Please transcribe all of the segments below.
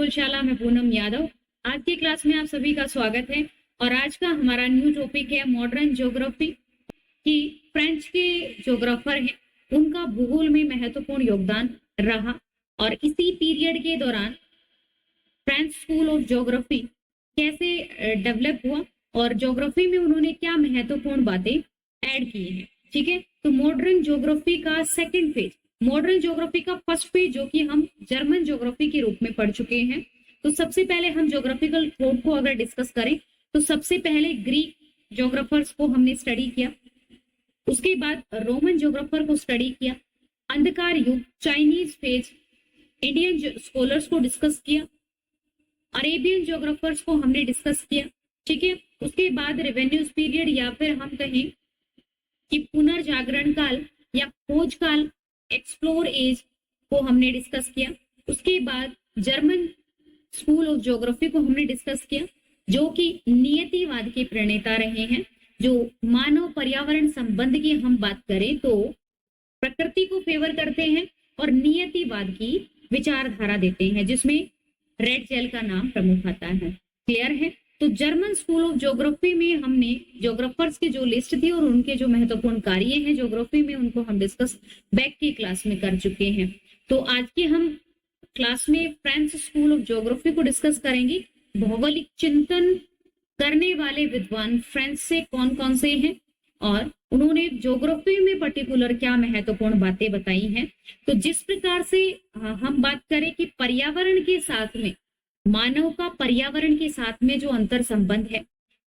गुरुकुलशाला में पूनम यादव। आज की क्लास में आप सभी का स्वागत है और आज का हमारा न्यू टॉपिक है मॉडर्न ज्योग्राफी की फ्रेंच के ज्योग्राफर हैं उनका भूगोल में महत्वपूर्ण योगदान रहा और इसी पीरियड के दौरान फ्रेंच स्कूल ऑफ ज्योग्राफी कैसे डेवलप हुआ और ज्योग्राफी में उन्होंने क्या महत्वपूर्ण बातें ऐड की हैं। ठीक है, तो मॉडर्न ज्योग्राफी का सेकंड फेज, मॉडर्न ज्योग्राफी का फर्स्ट पेज जो कि हम जर्मन ज्योग्राफी के रूप में पढ़ चुके हैं। तो सबसे पहले हम ज्योग्राफिकल थॉट को अगर डिस्कस करें तो सबसे पहले ग्रीक ज्योग्राफर्स को हमने स्टडी किया, उसके बाद रोमन ज्योग्राफर को स्टडी किया, अंधकार युग, चाइनीज फेज, इंडियन स्कॉलर्स को डिस्कस किया, अरेबियन ज्योग्राफर्स को हमने डिस्कस किया। ठीक है, उसके बाद रेवेन्यूज पीरियड या फिर हम कहें कि पुनर्जागरण काल या खोज काल, एक्सप्लोर एज को हमने डिस्कस किया। उसके बाद जर्मन स्कूल ऑफ ज्योग्राफी को हमने डिस्कस किया जो कि नियतिवाद के प्रणेता रहे हैं। जो मानव पर्यावरण संबंध की हम बात करें तो प्रकृति को फेवर करते हैं और नियतिवाद की विचारधारा देते हैं जिसमें रेड जेल का नाम प्रमुख आता है। क्लियर है? तो जर्मन स्कूल ऑफ ज्योग्राफी में हमने ज्योग्राफर्स की जो लिस्ट थी और उनके जो महत्वपूर्ण कार्य हैं ज्योग्राफी में उनको हम डिस्कस बैक की क्लास में कर चुके हैं। तो आज के हम क्लास में फ्रेंच स्कूल ऑफ ज्योग्राफी को डिस्कस करेंगे। भौगोलिक चिंतन करने वाले विद्वान फ्रेंच से कौन कौन से हैं और उन्होंने ज्योग्राफी में पर्टिकुलर क्या महत्वपूर्ण बातें बताई हैं। तो जिस प्रकार से हम बात करें कि पर्यावरण के साथ में, मानव का पर्यावरण के साथ में जो अंतर संबंध है,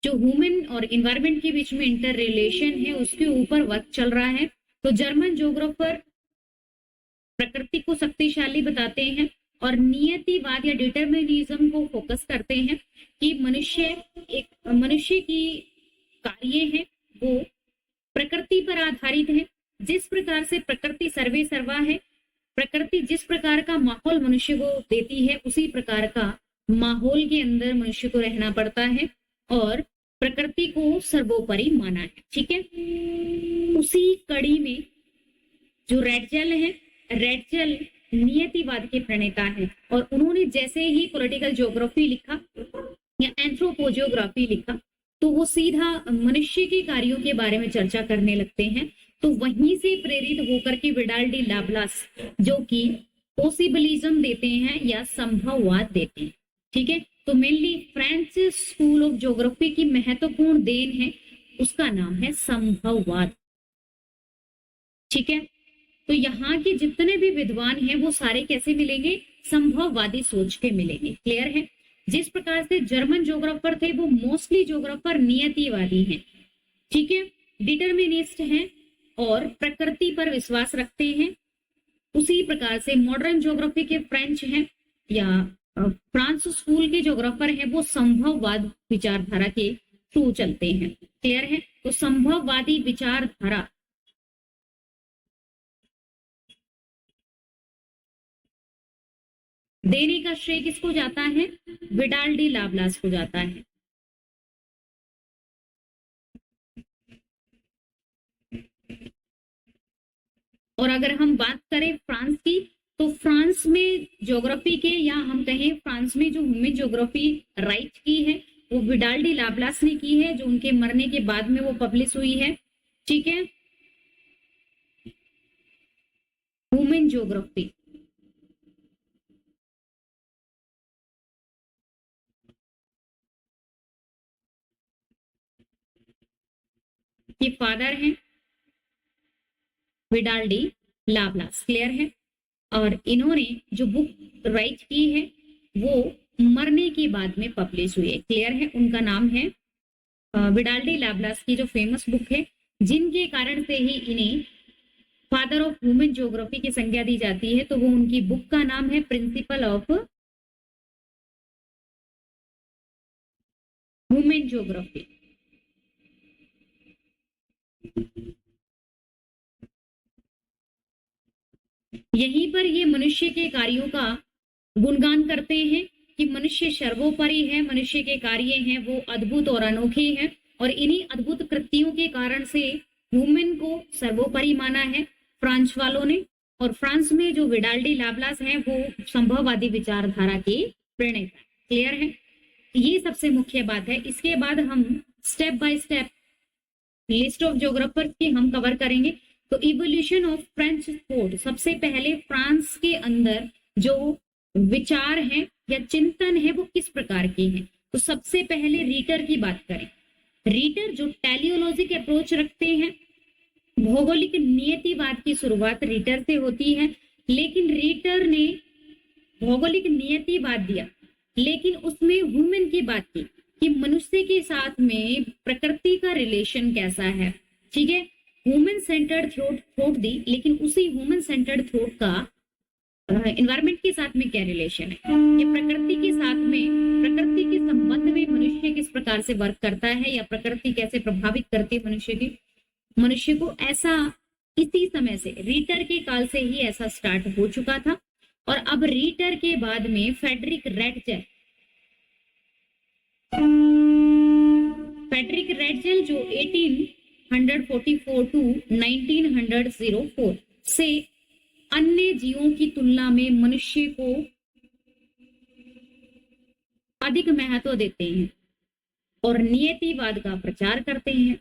जो ह्यूमन और एनवायरमेंट के बीच में इंटर रिलेशन है, उसके ऊपर वर्क चल रहा है। तो जर्मन ज्योग्राफर प्रकृति को शक्तिशाली बताते हैं और नियतिवाद या डिटरमिनिज्म को फोकस करते हैं कि मनुष्य की कार्य है वो प्रकृति पर आधारित है। जिस प्रकार से प्रकृति सर्वे सर्वा है, प्रकृति जिस प्रकार का माहौल मनुष्य को देती है उसी प्रकार का माहौल के अंदर मनुष्य को रहना पड़ता है और प्रकृति को सर्वोपरि माना है। ठीक है, उसी कड़ी में जो रेड जेल है, रेड जेल नियतिवाद के प्रणेता है और उन्होंने जैसे ही पॉलिटिकल ज्योग्राफी लिखा या एंथ्रोपोजियोग्राफी लिखा तो वो सीधा मनुष्य के कार्यों के बारे में चर्चा करने लगते हैं। तो वहीं से प्रेरित होकर के विडाल डी लाप्लास जो कि पॉसिबिलिज्म देते हैं या संभववाद देते हैं। ठीक है, तो mainly French school of geography की महत्वपूर्ण देन है, उसका नाम है संभववाद। ठीक है, तो यहाँ के जितने भी विद्वान हैं वो सारे कैसे मिलेंगे? संभववादी सोच के मिलेंगे। क्लियर है? जिस प्रकार से जर्मन ज्योग्राफर थे वो मोस्टली ज्योग्राफर नियतिवादी हैं। ठीक है, डिटरमिनिस्ट हैं और प्रकृति पर विश्वास रखते हैं। उसी प्रकार से मॉडर्न ज्योग्राफी के फ्रेंच हैं या फ्रांस स्कूल के ज्योग्राफर हैं वो संभववाद विचारधारा के थ्रू चलते हैं। क्लियर है? तो संभववादी विचारधारा देने का श्रेय किसको जाता है? विडाल डी लाप्लास को जाता है। और अगर हम बात करें फ्रांस की तो फ्रांस में ज्योग्राफी के या हम कहें फ्रांस में जो ह्यूमन ज्योग्राफी राइट की है वो विडाल डी लाप्लास ने की है, जो उनके मरने के बाद में वो पब्लिश हुई है। ठीक है, ह्यूमन ज्योग्राफी के फादर हैं विडाल डी लाप्लास। क्लियर है? और इन्होंने जो बुक राइट की है वो मरने के बाद में पब्लिश हुई है। क्लियर है? उनका नाम है विडाल डी लाप्लास की जो फेमस बुक है, जिनके कारण से ही इन्हें फादर ऑफ ह्यूमन ज्योग्राफी की संज्ञा दी जाती है। तो वो उनकी बुक का नाम है प्रिंसिपल ऑफ ह्यूमन ज्योग्राफी। यहीं पर ये मनुष्य के कार्यों का गुणगान करते हैं कि मनुष्य सर्वोपरि है, मनुष्य के कार्य हैं वो अद्भुत और अनोखे हैं और इन्हीं अद्भुत कृतियों के कारण से ह्यूमन को सर्वोपरि माना है फ्रांस वालों ने। और फ्रांस में जो विडाल डी लाप्लास हैं वो संभववादी विचारधारा के प्रणेता। क्लियर है? ये सबसे मुख्य बात है। इसके बाद हम step by step list of geographers की हम कवर करेंगे। तो इवोल्यूशन ऑफ फ्रेंच थॉट, सबसे पहले फ्रांस के अंदर जो विचार हैं या चिंतन है वो किस प्रकार के हैं। तो सबसे पहले रीटर की बात करें। रीटर जो टेलियोलॉजिक अप्रोच रखते हैं, भौगोलिक नियतिवाद की शुरुआत रीटर से होती है, लेकिन रीटर ने भौगोलिक नियतिवाद दिया, लेकिन उसमें ह्यूमन की बात की कि मनुष्य के साथ में प्रकृति का रिलेशन कैसा है। ठीक है, ह्यूमन सेंटर्ड थॉट दी, लेकिन उसी ह्यूमन सेंटर्ड थॉट का एनवायरमेंट के साथ में क्या रिलेशन है, ये प्रकृति के साथ में, प्रकृति के संबंध में मनुष्य किस प्रकार से वर्क करता है या प्रकृति कैसे प्रभावित करती है मनुष्य को। ऐसा इसी समय से, रीटर के काल से ही ऐसा स्टार्ट हो चुका था। और अब रीटर के बाद में फ्रेडरिक रेटजेल जो 1844 टू 1904 से अन्य जीवों की तुलना में मनुष्य को अधिक महत्व देते हैं और नियतिवाद का प्रचार करते हैं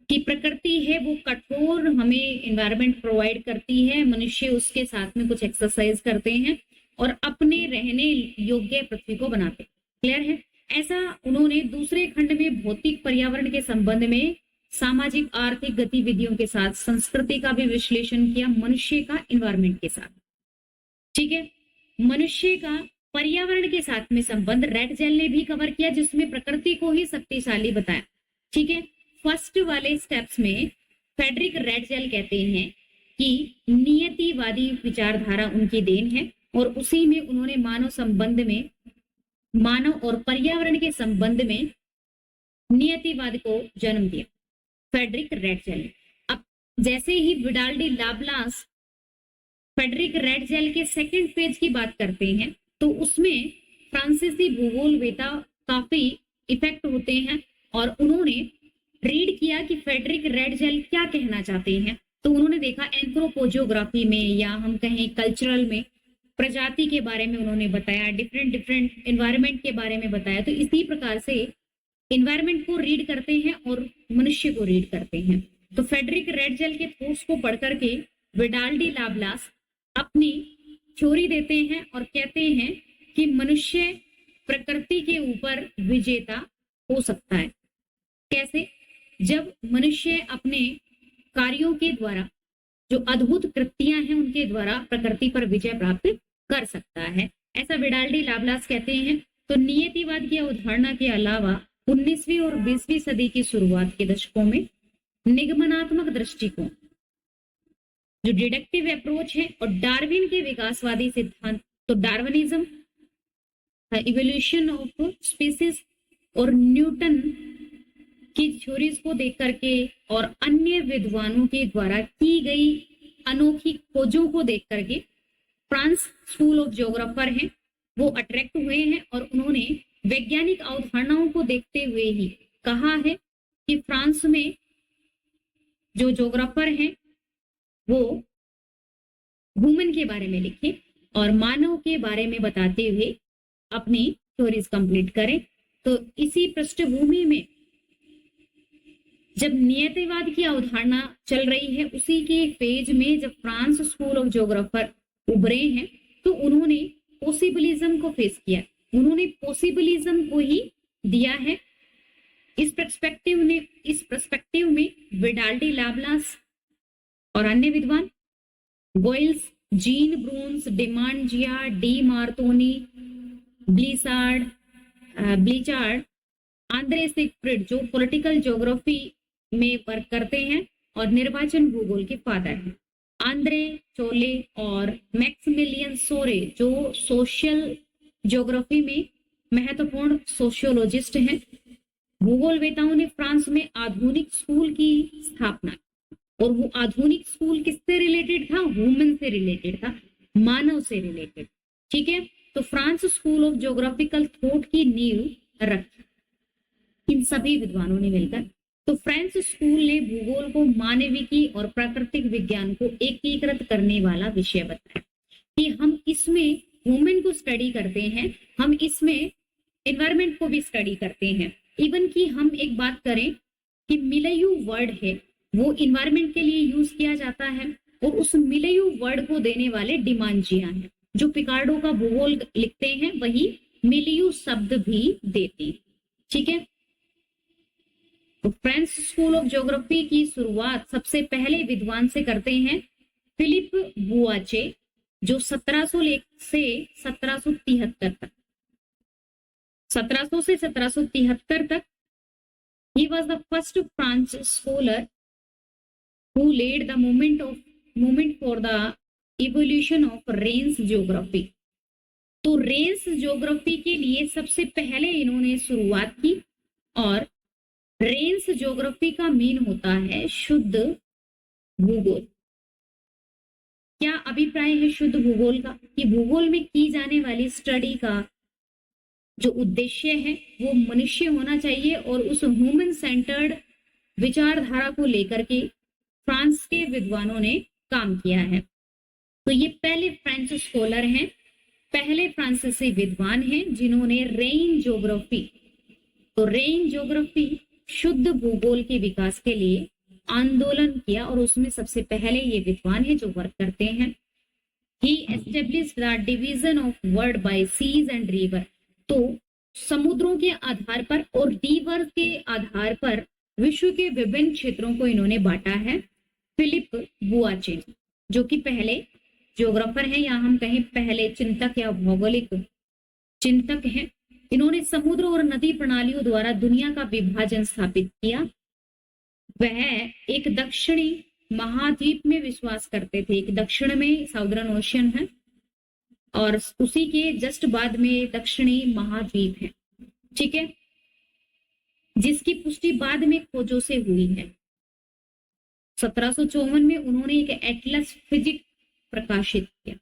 कि प्रकृति है वो कठोर हमें एनवायरनमेंट प्रोवाइड करती है, मनुष्य उसके साथ में कुछ एक्सरसाइज करते हैं और अपने रहने योग्य पृथ्वी को बनाते हैं। क्लियर है? ऐसा उन्होंने दूसरे खंड में भौतिक पर्यावरण के संबंध में सामाजिक आर्थिक गतिविधियों के साथ संस्कृति का भी विश्लेषण किया, मनुष्य का एनवायरनमेंट के साथ। ठीक है, मनुष्य का पर्यावरण के साथ में संबंध रेटजेल ने भी कवर किया, जिसमें प्रकृति को ही शक्तिशाली बताया। ठीक है, फर्स्ट वाले स्टेप्स में फ्रेडरिक रेटजेल कहते हैं कि नियतिवादी विचारधारा उनकी देन है और उसी में उन्होंने मानव और पर्यावरण के संबंध में नियतिवाद को जन्म दिया, फ्रेडरिक रेटजेल। अब जैसे ही Vidal de Lablache Friedrich Ratzel के सेकंड फेज की बात करते हैं तो उसमें फ्रांसीसी भूगोलवेता काफी इफेक्ट होते हैं और उन्होंने रीड किया कि फ्रेडरिक रेटजेल क्या कहना चाहते हैं। तो उन्होंने देखा एंथ्रोपोजियोग्राफी में या हम कहें कल्चरल में प्रजाति के बारे में उन्होंने बताया, डिफरेंट एनवायरनमेंट के बारे में बताया। तो इसी प्रकार से एनवायरनमेंट को रीड करते हैं और मनुष्य को रीड करते हैं। तो फ्रेडरिक रेटजेल के थॉट्स को पढ़ करके विडाल डी लाप्लास अपनी थ्योरी देते हैं और कहते हैं कि मनुष्य प्रकृति के ऊपर विजेता हो सकता है। कैसे? जब मनुष्य अपने कार्यों के द्वारा, जो अद्भुत कृतियां हैं उनके द्वारा प्रकृति पर विजय प्राप्त कर सकता है, ऐसा विडाल डी लाप्लास कहते हैं। तो नियतिवाद की अवधारणा के अलावा 19वीं और 20वीं सदी की शुरुआत के दशकों में निगमनात्मक दृष्टिकोण, जो डिडक्टिव अप्रोच है, और डार्विन के विकासवादी सिद्धांत, तो डार्विनिज्म, इवोल्यूशन ऑफ स्पीसीज और न्यूटन की थ्योरीज को देख करके और अन्य विद्वानों के द्वारा की गई अनोखी खोजों को देख करके फ्रांस स्कूल ऑफ ज्योग्राफर हैं वो अट्रैक्ट हुए हैं और उन्होंने वैज्ञानिक अवधारणाओं को देखते हुए ही कहा है कि फ्रांस में जो ज्योग्राफर हैं वो ह्यूमन के बारे में लिखें और मानव के बारे में बताते हुए अपनी थ्योरीज कंप्लीट करें। तो इसी पृष्ठभूमि में जब नियतिवाद की अवधारणा चल रही है, उसी के फेज में जब फ्रांस स्कूल ऑफ ज्योग्राफर उभरे हैं तो उन्होंने पॉसिबिलिज्म को फेस किया, उन्होंने पॉसिबिलिज्म को ही दिया है। इस पर्सपेक्टिव में विडाल डी लाप्लास और अन्य विद्वान गोइल्स, जीन ब्रून्स, डिमांजिया, डी मार्तोनी, ब्लीचार्ड, आंद्रे सिगफ्रिड जो पॉलिटिकल ज्योग्राफी में वर्क करते हैं और निर्वाचन भूगोल के फादर हैं, आंद्रे चोले और मैक्सिमिलियन सोरे जो सोशल ज्योग्राफी में महत्वपूर्ण सोशियोलॉजिस्ट हैं। भूगोलवेताओं ने फ्रांस में आधुनिक स्कूल की स्थापना, और वो आधुनिक स्कूल किससे रिलेटेड था? ह्यूमन से रिलेटेड था, मानव से रिलेटेड। ठीक है, तो France school of geographical thought की नींव रखी इन सभी विद्वानों ने मिलकर। तो फ्रेंच स्कूल ने भूगोल को मानविकी और प्राकृतिक विज्ञान को एकीकृत करने वाला विषय बताया कि हम इसमें वुमेन को स्टडी करते हैं, हम इसमें एनवायरमेंट को भी स्टडी करते हैं। इवन कि हम एक बात करें कि मिलेयू वर्ड है वो इन्वायरमेंट के लिए यूज किया जाता है, और उस मिलेयू वर्ड को देने वाले डिमांजिया हैं। जो पिकार्डो का भूगोल लिखते हैं वही मिलेयू शब्द भी देते हैं। ठीक है, तो फ्रेंच स्कूल ऑफ ज्योग्राफी की शुरुआत सबसे पहले विद्वान से करते हैं फिलिप बुआचे, जो 1701 से 1773 तक, 1700 से 1773 तक he was the first French scholar who laid the movement for the evolution of Reigns geography. तो रेंस ज्योग्राफी के लिए सबसे पहले इन्होंने शुरुआत की, और रेंस ज्योग्राफी का मीन होता है शुद्ध भूगोल। क्या अभिप्राय है शुद्ध भूगोल का? कि भूगोल में की जाने वाली स्टडी का जो उद्देश्य है वो मनुष्य होना चाहिए, और उस ह्यूमन सेंटर्ड विचारधारा को लेकर के फ्रांस के विद्वानों ने काम किया है। तो ये पहले फ्रेंच स्कॉलर हैं, पहले फ्रांसीसी विद्वान हैं जिन्होंने रेन ज्योग्राफी, तो रेन ज्योग्राफी शुद्ध भूगोल के विकास के लिए आंदोलन किया, और उसमें सबसे पहले ये विद्वान है जो वर्क करते हैं। He established the division of world by seas and river, तो समुद्रों के आधार पर और रिवर के आधार पर विश्व के विभिन्न क्षेत्रों को इन्होंने बांटा है। फिलिप बुआचे जो कि पहले ज्योग्राफर है, या हम कहें पहले चिंतक या भौगोलिक चिंतक हैं, इन्होंने समुद्र और नदी प्रणालियों द्वारा दुनिया का विभाजन स्थापित किया। वह एक दक्षिणी महाद्वीप में विश्वास करते थे, एक दक्षिण में साउदर्न ओशियन है और उसी के जस्ट बाद में दक्षिणी महाद्वीप है। ठीक है, जिसकी पुष्टि बाद में खोजों से हुई है। 1754 में उन्होंने एक एटलस फिजिक प्रकाशित किया,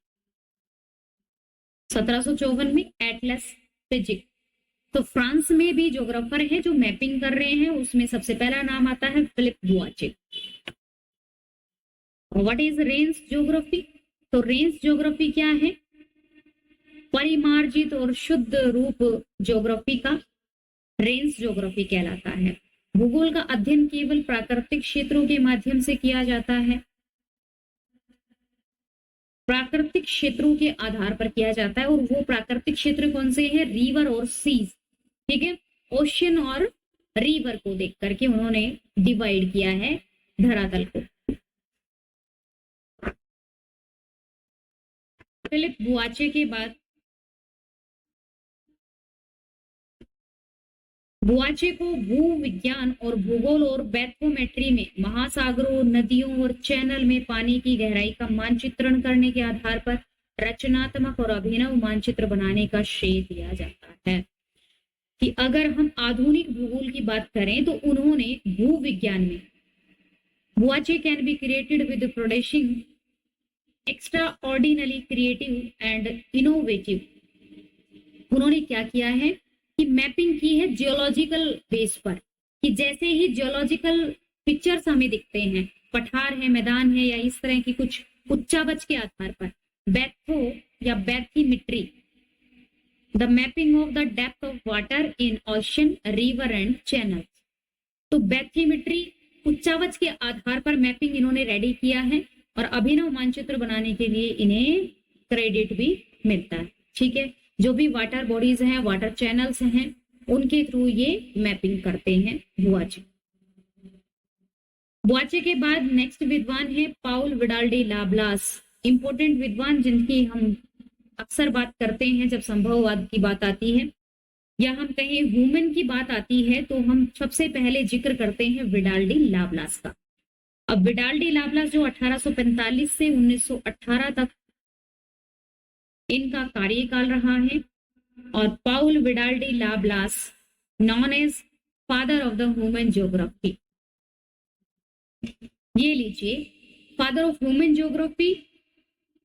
1754 में एटलस फिजिक। तो फ्रांस में भी ज्योग्राफर है जो मैपिंग कर रहे हैं, उसमें सबसे पहला नाम आता है Philippe Buache. What is rains geography? तो रेंस ज्योग्राफी क्या है? परिमार्जित और शुद्ध रूप ज्योग्राफी का रेंस ज्योग्राफी कहलाता है। भूगोल का अध्ययन केवल प्राकृतिक क्षेत्रों के माध्यम से किया जाता है, प्राकृतिक क्षेत्रों के आधार पर किया जाता है, और वो प्राकृतिक क्षेत्र कौन से हैं? रिवर और सीज। ठीक है, ओशियन और रिवर को देख करके उन्होंने डिवाइड किया है धरातल को। फिलिप बुआचे के बाद बुआचे को भूविज्ञान और भूगोल और बैथोमेट्री में महासागरों, नदियों और चैनल में पानी की गहराई का मानचित्रण करने के आधार पर रचनात्मक और अभिनव मानचित्र बनाने का श्रेय दिया जाता है। कि अगर हम आधुनिक भूगोल की बात करें तो उन्होंने भूविज्ञान में Buache can be created with producing extraordinary creative and innovative. उन्होंने क्या किया है कि मैपिंग की है जियोलॉजिकल बेस पर, कि जैसे ही जियोलॉजिकल पिक्चर्स हमें दिखते हैं, पठार है, मैदान है, या इस तरह की कुछ उच्चावच के आधार पर बैथो या bathymetry, the mapping of the depth of water in ocean, river and channel. तो बैथीमेट्री उच्चावच के आधार पर मैपिंग इन्होंने रेडी किया है, और अभिनव मानचित्र बनाने के लिए इन्हें क्रेडिट भी मिलता है। ठीक है, जो भी वाटर बॉडीज हैं, वाटर चैनल्स हैं, उनके थ्रू ये मैपिंग करते हैं बुआचे। बुआचे के बाद नेक्स्ट विद्वान है पाउल विडाल डी लाब्लास, इंपोर्टेंट विद्वान जिनकी हम अक्सर बात करते हैं जब संभववाद की बात आती है या हम कहें ह्यूमन की बात आती है, तो हम सबसे पहले जिक्र करते हैं विडाल डी लाब्लास का। अब विडाल डी लाब्लास जो 1845 से 1918 तक इनका कार्यकाल रहा है, और Paul Vidal de Lablache known as father of the human geography. ये लीजिए, फादर ऑफ ह्यूमन ज्योग्राफी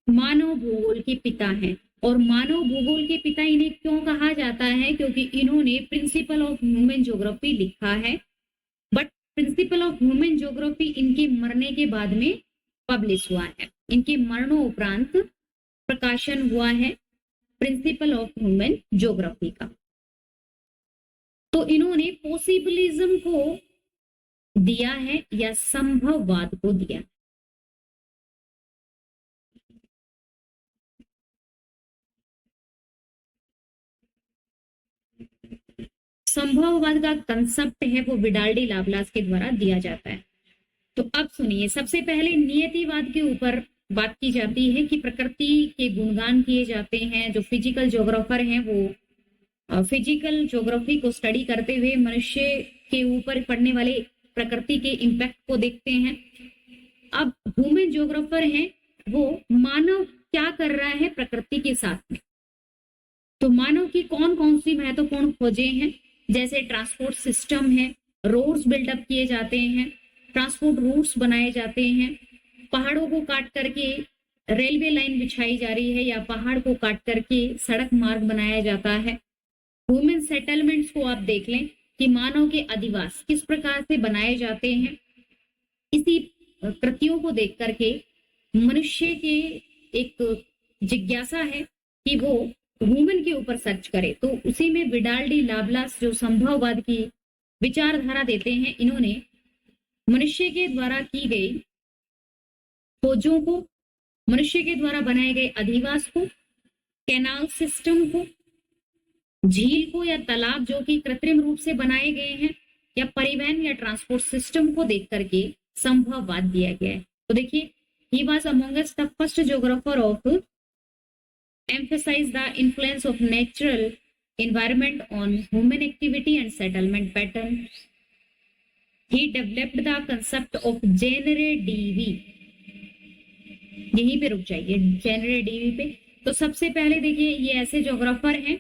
मानव भूगोल के पिता हैं। और मानव भूगोल के पिता इन्हें क्यों कहा जाता है? क्योंकि इन्होंने प्रिंसिपल ऑफ ह्यूमन ज्योग्राफी लिखा है, but principal of human geography इनके मरने के बाद में पब्लिश हुआ है, इनके मरणों उपरांत प्रकाशन हुआ है। प्रिंसिपल ऑफ ह्यूमन ज्योग्राफी का। तो इन्होंने पॉसिबिलिज्म को दिया है या संभववाद को दिया। संभववाद का कंसेप्ट है वो विडाल्डी लाप्लास के द्वारा दिया जाता है। तो अब सुनिए, सबसे पहले नियतिवाद के ऊपर बात की जाती है कि प्रकृति के गुणगान किए जाते हैं। जो फिजिकल ज्योग्राफर हैं वो फिजिकल ज्योग्राफी को स्टडी करते हुए मनुष्य के ऊपर पड़ने वाले प्रकृति के इम्पैक्ट को देखते हैं। अब ह्यूमन ज्योग्राफर हैं वो मानव क्या कर रहा है प्रकृति के साथ में। तो मानव की कौन कौन सी महत्वपूर्ण खोजें हैं, जैसे ट्रांसपोर्ट सिस्टम है, रोड्स बिल्डअप किए जाते हैं, ट्रांसपोर्ट रूट्स बनाए जाते हैं, पहाड़ों को काट करके रेलवे लाइन बिछाई जा रही है या पहाड़ को काट करके सड़क मार्ग बनाया जाता है। ह्यूमन सेटलमेंट्स को आप देख लें कि मानव के अधिवास किस प्रकार से बनाए जाते हैं। इसी कृतियों को देख करके मनुष्य के एक जिज्ञासा है कि वो ह्यूमन के ऊपर सर्च करे। तो उसी में विडाल्डी लाप्लास जो संभववाद की विचारधारा देते हैं, इन्होंने मनुष्य के द्वारा की गई खोजों को, मनुष्य के द्वारा बनाए गए अधिवास को, कैनाल सिस्टम को, झील को या तालाब जो कि कृत्रिम रूप से बनाए गए हैं, या परिवहन या ट्रांसपोर्ट सिस्टम को देख करके संभववाद दिया गया है। तो देखिए, he was among us the first geographer of emphasize the influence of natural environment on human activity and settlement pattern. He developed the concept of genre dv। यहीं पे रुक जाइए, genre dv पे। तो सबसे पहले देखिए, ये ऐसे ज्योग्राफर हैं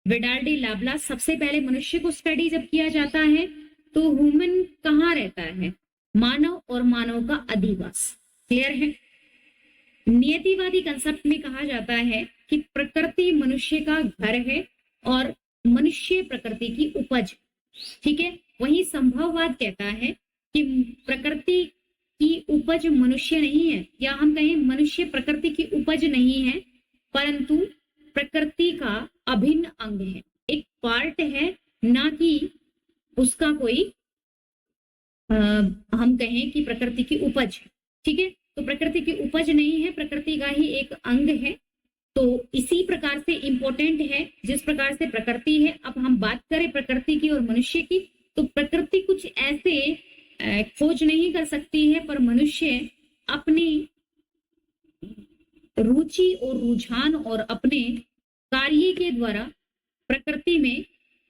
विडाल्डी लाप्लास। सबसे पहले मनुष्य को स्टडी जब किया जाता है तो ह्यूमन कहाँ रहता है, मानव और मानव का अधिवास। क्लियर है। नियतिवादी कंसेप्ट में कहा जाता है कि प्रकृति मनुष्य का घर है और मनुष्य प्रकृति की उपज। ठीक है। वही संभववाद कहता है कि प्रकृति की उपज मनुष्य नहीं है, या हम कहें मनुष्य प्रकृति की उपज नहीं है, परंतु प्रकृति का अभिन्न अंग है, एक पार्ट है, ना कि उसका कोई हम कहें कि प्रकृति की उपज है। ठीक है। तो प्रकृति की उपज नहीं है, प्रकृति का ही एक अंग है। तो इसी प्रकार से इंपॉर्टेंट है जिस प्रकार से प्रकृति है। अब हम बात करें प्रकृति की और मनुष्य की, तो प्रकृति कुछ ऐसे खोज नहीं कर सकती है, पर मनुष्य अपनी रुचि और रुझान और अपने कार्य के द्वारा प्रकृति में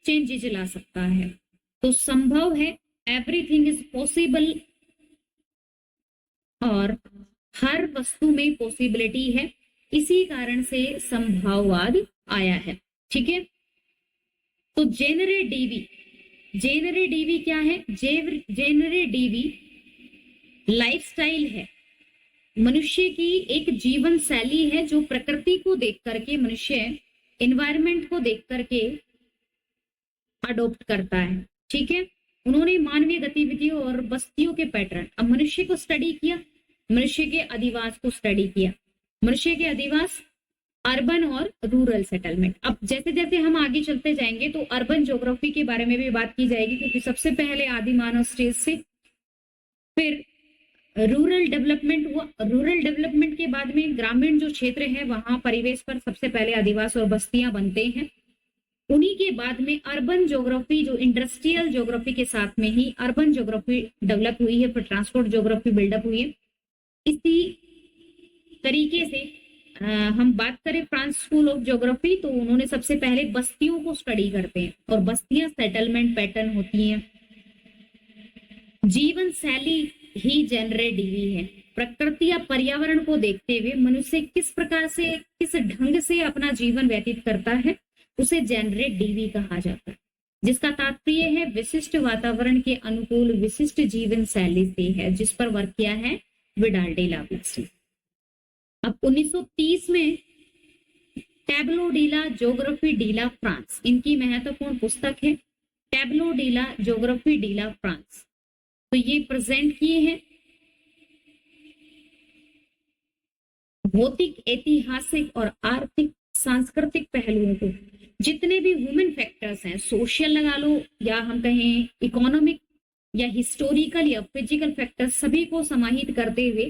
चेंजेस ला सकता है। तो संभव है, एवरीथिंग इज पॉसिबल, और हर वस्तु में पॉसिबिलिटी है। इसी कारण से संभववाद आया है। ठीक है। तो जेनरे डीवी क्या है? जेनरे डीवी लाइफस्टाइल है, मनुष्य की एक जीवन शैली है जो प्रकृति को देख करके मनुष्य एनवायरनमेंट को देख करके अडॉप्ट करता है। ठीक है। उन्होंने मानवीय गतिविधियों और बस्तियों के पैटर्न, अब मनुष्य को स्टडी किया, मनुष्य के अधिवास को स्टडी किया, मनुष्य के अधिवास, अर्बन और रूरल सेटलमेंट। अब जैसे जैसे हम आगे चलते जाएंगे तो अर्बन ज्योग्राफी के बारे में भी बात की जाएगी, क्योंकि सबसे पहले आदि मानव स्टेज से फिर रूरल डेवलपमेंट हुआ। रूरल डेवलपमेंट के बाद में ग्रामीण जो क्षेत्र है वहां परिवेश पर सबसे पहले अधिवास और बस्तियां बनते हैं। उन्हीं के बाद में अर्बन ज्योग्राफी, जो इंडस्ट्रियल ज्योग्राफी के साथ में ही अर्बन ज्योग्राफी डेवलप हुई है, फिर ट्रांसपोर्ट ज्योग्राफी बिल्डअप हुई है। इसी तरीके से हम बात करें फ्रांस स्कूल ऑफ ज्योग्राफी, तो उन्होंने सबसे पहले बस्तियों को स्टडी करते हैं, और बस्तियां सेटलमेंट पैटर्न होती हैं। जीवन शैली ही जेनरे डीवी है, प्रकृति या पर्यावरण को देखते हुए मनुष्य किस प्रकार से, किस ढंग से अपना जीवन व्यतीत करता है, उसे जेनरे डीवी कहा जाता है, जिसका तात्पर्य है विशिष्ट वातावरण के अनुकूल विशिष्ट जीवन शैली से है, जिस पर वर्क किया है विडाल्डी लाप्लास ने। अब 1930 में टैब्लो डीला ज्योग्राफी डीला फ्रांस, इनकी महत्वपूर्ण पुस्तक है टैब्लो डीला ज्योग्राफी डीला फ्रांस। तो ये प्रेजेंट किए हैं भौतिक, ऐतिहासिक और आर्थिक सांस्कृतिक पहलुओं को, जितने भी ह्यूमन फैक्टर्स हैं, सोशल लगा लो या हम कहें इकोनॉमिक या हिस्टोरिकल या फिजिकल फैक्टर्स, सभी को समाहित करते हुए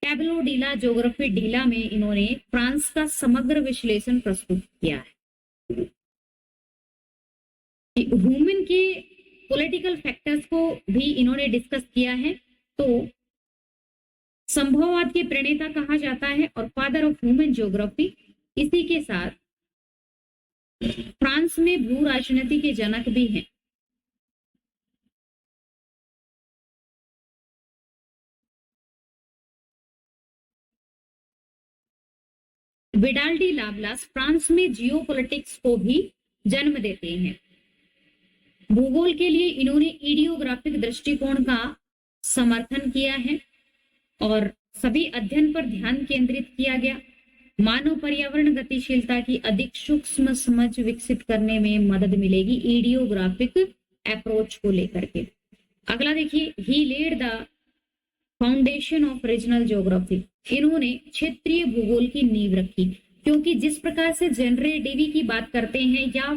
टैब्लो डीला ज्योग्राफी डीला में इन्होंने फ्रांस का समग्र विश्लेषण प्रस्तुत किया है। ह्यूमन के पॉलिटिकल फैक्टर्स को भी इन्होंने डिस्कस किया है। तो संभववाद के प्रणेता कहा जाता है और फादर ऑफ ह्यूमन ज्योग्राफी। इसी के साथ फ्रांस में भू राजनीति के जनक भी हैं। विडाल डी लाब्लास फ्रांस में जियोपॉलिटिक्स को भी जन्म देते हैं। भूगोल के लिए इन्होंने इडियोग्राफिक दृष्टिकोण का समर्थन किया है और सभी अध्ययन पर ध्यान केंद्रित किया गया। मानव पर्यावरण गतिशीलता की अधिक सूक्ष्म समझ विकसित करने में मदद मिलेगी इडियोग्राफिक अप्रोच को लेकर के। अगला देखिए, he laid the foundation of regional geography. इन्होंने क्षेत्रीय भूगोल की नींव रखी, क्योंकि जिस प्रकार से जनरेटिविटी की बात करते हैं या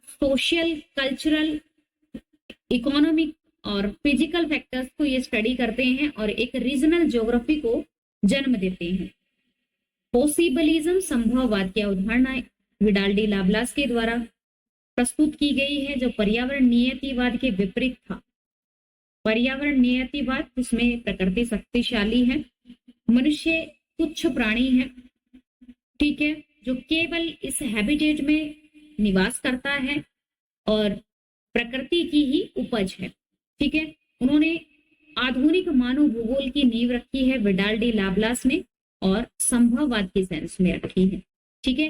सोशल, कल्चरल, इकोनॉमिक और फिजिकल फैक्टर्स को ये स्टडी करते हैं और एक रीजनल ज्योग्राफी को जन्म देते हैं। पॉसिबलिज्म, संभववाद की अवधारणा विडाल डी लाब्लास के द्वारा प्रस्तुत की गई है, जो पर्यावरण नियतिवाद के विपरीत था। पर्यावरण नियतिवाद जिसमें प्रकृति शक्तिशाली है, मनुष्य तुच्छ प्राणी है, ठीक है, जो केवल इस हैबिटेट में निवास करता है और प्रकृति की ही उपज है, ठीक है। उन्होंने आधुनिक मानव भूगोल की नींव रखी है विडाल डी लाब्लास ने और संभववाद की सेंस में रखी है, ठीक है।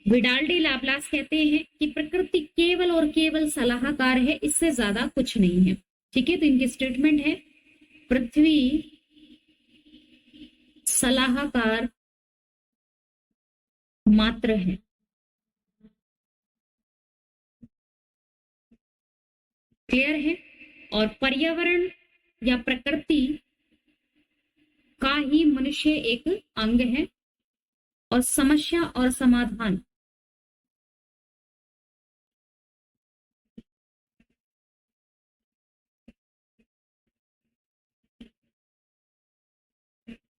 विडाल डी लाब्लास कहते हैं कि प्रकृति केवल और केवल सलाहकार है, इससे ज्यादा कुछ नहीं है, ठीक है। तो इनकी स्टेटमेंट है, पृथ्वी सलाहकार मात्र है। क्लियर है। और पर्यावरण या प्रकृति का ही मनुष्य एक अंग है और समस्या और समाधान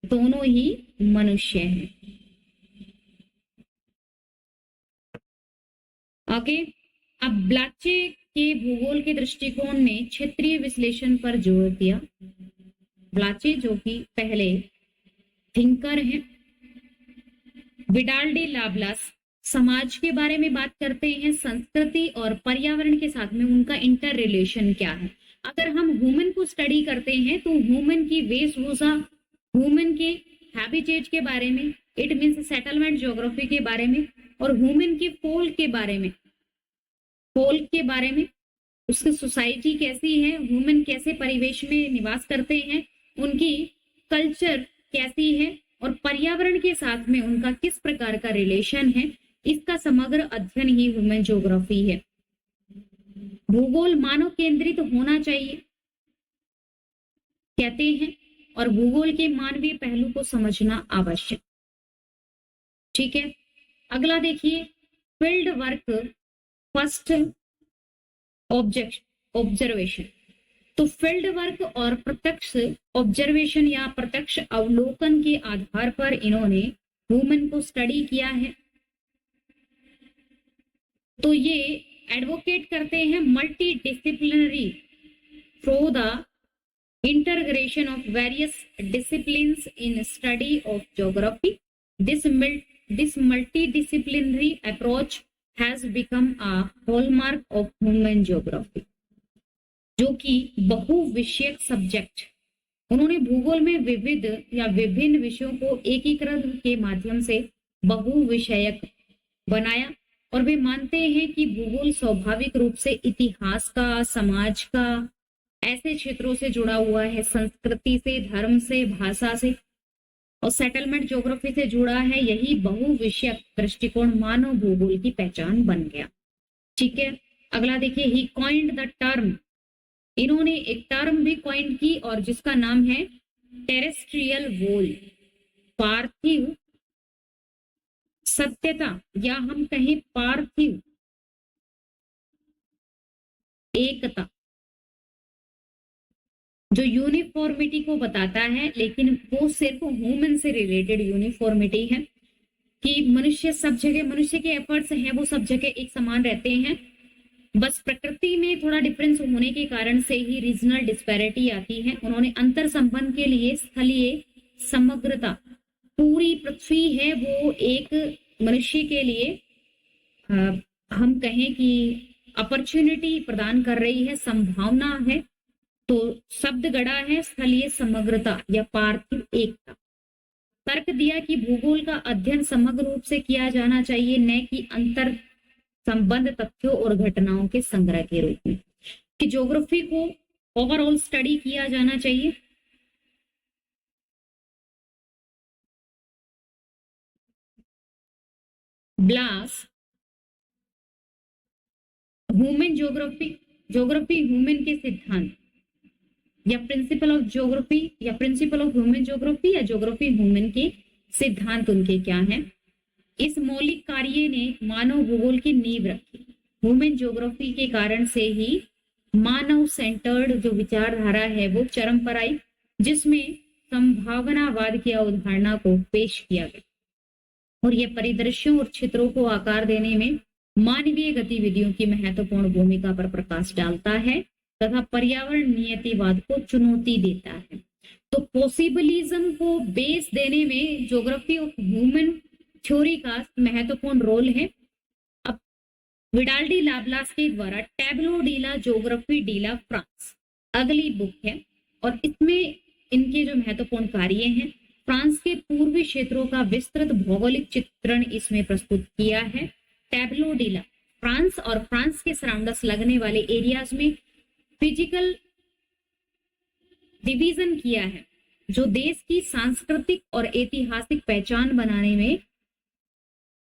दोनों ही मनुष्य हैं। ओके, अब ब्लाचे के भूगोल के दृष्टिकोण ने क्षेत्रीय विश्लेषण पर जोर दिया। ब्लाचे जो कि पहले थिंकर हैं। विडाल डी लाब्लास समाज के बारे में बात करते हैं, संस्कृति और पर्यावरण के साथ में उनका इंटर रिलेशन क्या है। अगर हम ह्यूमन को स्टडी करते हैं तो ह्यूमन की वेशभूषा, ह्यूमन के हैबिटेट के बारे में, इट मीन्स सेटलमेंट ज्योग्राफी के बारे में, और ह्यूमन के फोल्क के बारे में, फोल्क के बारे में, उसकी सोसाइटी कैसी है, ह्यूमन कैसे परिवेश में निवास करते हैं, उनकी कल्चर कैसी है और पर्यावरण के साथ में उनका किस प्रकार का रिलेशन है, इसका समग्र अध्ययन ही ह्यूमन ज्योग्राफी है। भूगोल मानव केंद्रित होना चाहिए कहते हैं और भूगोल के मानवीय पहलू को समझना आवश्यक, ठीक है। अगला देखिए, फील्ड वर्क फर्स्ट ऑब्जर्वेशन। तो फील्ड वर्क और प्रत्यक्ष ऑब्जर्वेशन या प्रत्यक्ष अवलोकन के आधार पर इन्होंने ह्यूमन को स्टडी किया है। तो ये एडवोकेट करते हैं multi disciplinary through the integration of various disciplines in study of geography. This multidisciplinary approach has become a hallmark of human geography, जो कि बहुविषयक सब्जेक्ट, उन्होंने भूगोल में विविध या विभिन्न विषयों को एकीकरण के माध्यम से बहुविषयक बनाया। और वे मानते हैं कि भूगोल स्वाभाविक रूप से इतिहास का, समाज का, ऐसे क्षेत्रों से जुड़ा हुआ है, संस्कृति से, धर्म से, भाषा से, और सेटलमेंट ज्योग्राफी से जुड़ा है। यही बहुविषयक दृष्टिकोण मानव भूगोल की पहचान बन गया, ठीक है। अगला देखिए, ही कॉइन्ड द टर्म। इन्होंने एक टर्म भी कॉइन की और जिसका नाम है टेरेस्ट्रियल वॉल। पार्थिव सत्यता या हम कहें पार्थिव एकता, जो यूनिफॉर्मिटी को बताता है, लेकिन वो सिर्फ ह्यूमन से रिलेटेड यूनिफॉर्मिटी है कि मनुष्य सब जगह, मनुष्य के एफर्ट्स हैं वो सब जगह एक समान रहते हैं, बस प्रकृति में थोड़ा डिफरेंस होने के कारण से ही रीजनल डिस्पैरिटी आती है। उन्होंने अंतर संबंध के लिए स्थलीय समग्रता, पूरी पृथ्वी है वो एक मनुष्य के लिए हम कहें कि अपॉर्चुनिटी प्रदान कर रही है, संभावना है, तो शब्द गढ़ा है स्थलीय समग्रता या पार्थिव एकता। तर्क दिया कि भूगोल का अध्ययन समग्र रूप से किया जाना चाहिए, न कि अंतर संबंध तथ्यों और घटनाओं के संग्रह के रूप में, कि ज्योग्राफी को ओवरऑल स्टडी किया जाना चाहिए। ब्लास ह्यूमन ज्योग्राफी, ज्योग्राफी ह्यूमन के सिद्धांत या प्रिंसिपल ऑफ ज्योग्राफी या प्रिंसिपल ऑफ ह्यूमन ज्योग्राफी या ज्योग्राफी ह्यूमन के सिद्धांत उनके क्या हैं। इस मौलिक कार्य ने मानव भूगोल की नींव रखी। ह्यूमन ज्योग्राफी के कारण से ही मानव सेंटर्ड जो विचारधारा है वो चरम पर आई, जिसमें संभावनावाद की अवधारणा को पेश किया गया और ये परिदृश्यों और चित्रों को आकार देने में मानवीय गतिविधियों की महत्वपूर्ण भूमिका पर प्रकाश डालता है तथा पर्यावरण नियतिवाद को चुनौती देता है। तो पॉसिबलिज्म को बेस देने में ज्योग्राफी ऑफ ह्यूमन थ्योरी का महत्वपूर्ण रोल है। अब विडाल डी लाप्लास के द्वारा टैब्लो डी ला ज्योग्राफी डी ला फ्रांस अगली बुक है और इसमें इनके जो महत्वपूर्ण कार्य हैं, फ्रांस के पूर्वी क्षेत्रों का विस्तृत भौगोलिक चित्रण इसमें प्रस्तुत किया है। टैब्लो डी ला फ्रांस और फ्रांस के सराउंडर्स लगने वाले एरियाज में फिजिकल डिवीजन किया है, जो देश की सांस्कृतिक और ऐतिहासिक पहचान बनाने में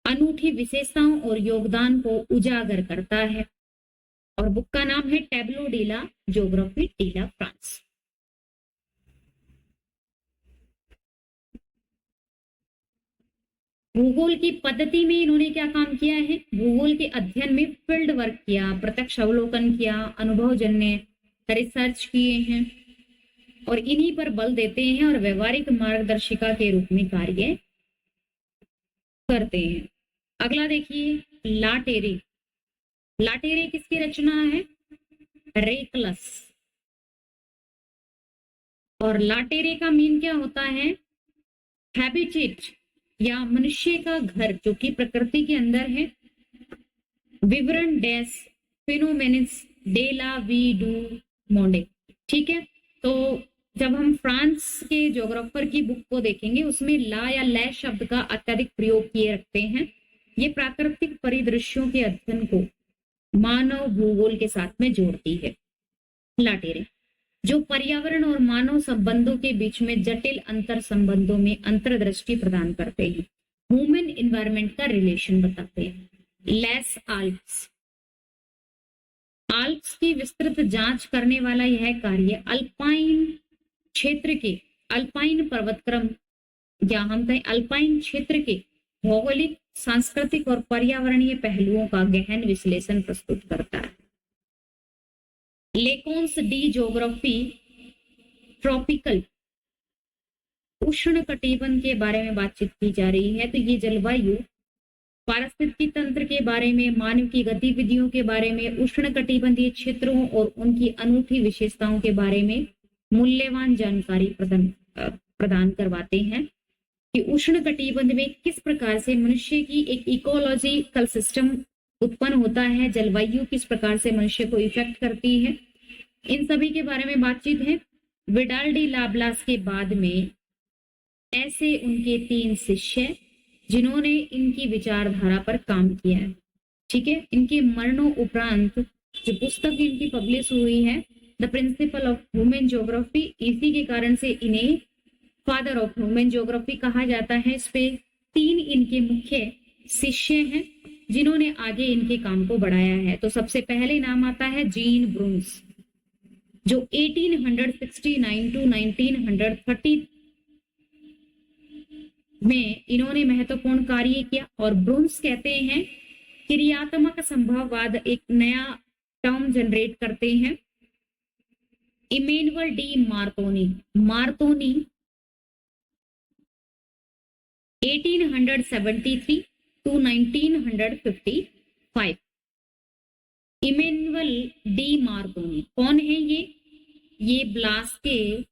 अनूठी विशेषताओं और योगदान को उजागर करता है। और बुक का नाम है टैब्लो डी ला ज्योग्राफी डी ला फ्रांस। भूगोल की पद्धति में इन्होंने क्या काम किया है, भूगोल के अध्ययन में फील्ड वर्क किया, प्रत्यक्ष अवलोकन किया, अनुभवजन्य रिसर्च किए हैं और इन्हीं पर बल देते हैं और व्यवहारिक मार्गदर्शिका के रूप में कार्य करते हैं। अगला देखिए लाटेरे। लाटेरे किसकी रचना है, रेकलस। और लाटेरे का मीन क्या होता है, हैबिटेट या मनुष्य का घर जो कि प्रकृति के अंदर है। विवरण डैश फिनोमेनिस डे ला वी डू मोंडे। ठीक है, तो जब हम फ्रांस के ज्योग्राफर की बुक को देखेंगे उसमें ला या ले शब्द का अत्यधिक प्रयोग किए रखते हैं। ये प्राकृतिक परिदृश्यों के अध्ययन को मानव भूगोल के साथ में जोड़ती है। लाटेरे जो पर्यावरण और मानव संबंधों के बीच में जटिल अंतर संबंधों में अंतर्दृष्टि प्रदान करते हैं, ह्यूमन एनवायरनमेंट का रिलेशन बताते हैं। लेस आल्प्स, आल्प्स की विस्तृत जांच करने वाला यह कार्य अल्पाइन क्षेत्र के, अल्पाइन पर्वतक्रम या हम कहें अल्पाइन क्षेत्र के भौगोलिक, सांस्कृतिक और पर्यावरणीय पहलुओं का गहन विश्लेषण प्रस्तुत करता है। लेकोन्स डी ज्योग्राफी ट्रॉपिकल, उष्ण कटिबंध के बारे में बातचीत की जा रही है। तो ये जलवायु, पारिस्थितिकी तंत्र के बारे में, मानव की गतिविधियों के बारे में, उष्ण कटिबंधीय क्षेत्रों और उनकी अनूठी विशेषताओं के बारे में मूल्यवान जानकारी प्रदान करवाते हैं कि उष्ण कटिबंध में किस प्रकार से मनुष्य की एक इकोलॉजिकल सिस्टम उत्पन्न होता है, जलवायु किस प्रकार से मनुष्य को इफेक्ट करती है, इन सभी के बारे में बातचीत है। विडाल डी लाप्लास के बाद में ऐसे उनके 3 शिष्य जिन्होंने इनकी विचारधारा पर काम किया है। ठीक है, इनके मरणों उपरांत जो पुस्तक इनकी पब्लिश हुई है the principal of human geography, इसी के कारण से इन्हें फादर ऑफ ह्यूमन ज्योग्राफी कहा जाता है। इस पे 3 इनके मुख्य शिष्य हैं जिन्होंने आगे इनके काम को बढ़ाया है। तो सबसे पहले नाम आता है जीन ब्रून्स, जो 1869 टू 1930 में इन्होंने महत्वपूर्ण कार्य किया। और ब्रुन्स कहते हैं क्रियात्मक संभववाद एक नया टर्म जनरेट करते हैं। Emmanuel D Markovnikov 1873 to 1955। Emmanuel D Markovnikov कौन है ये ब्लास के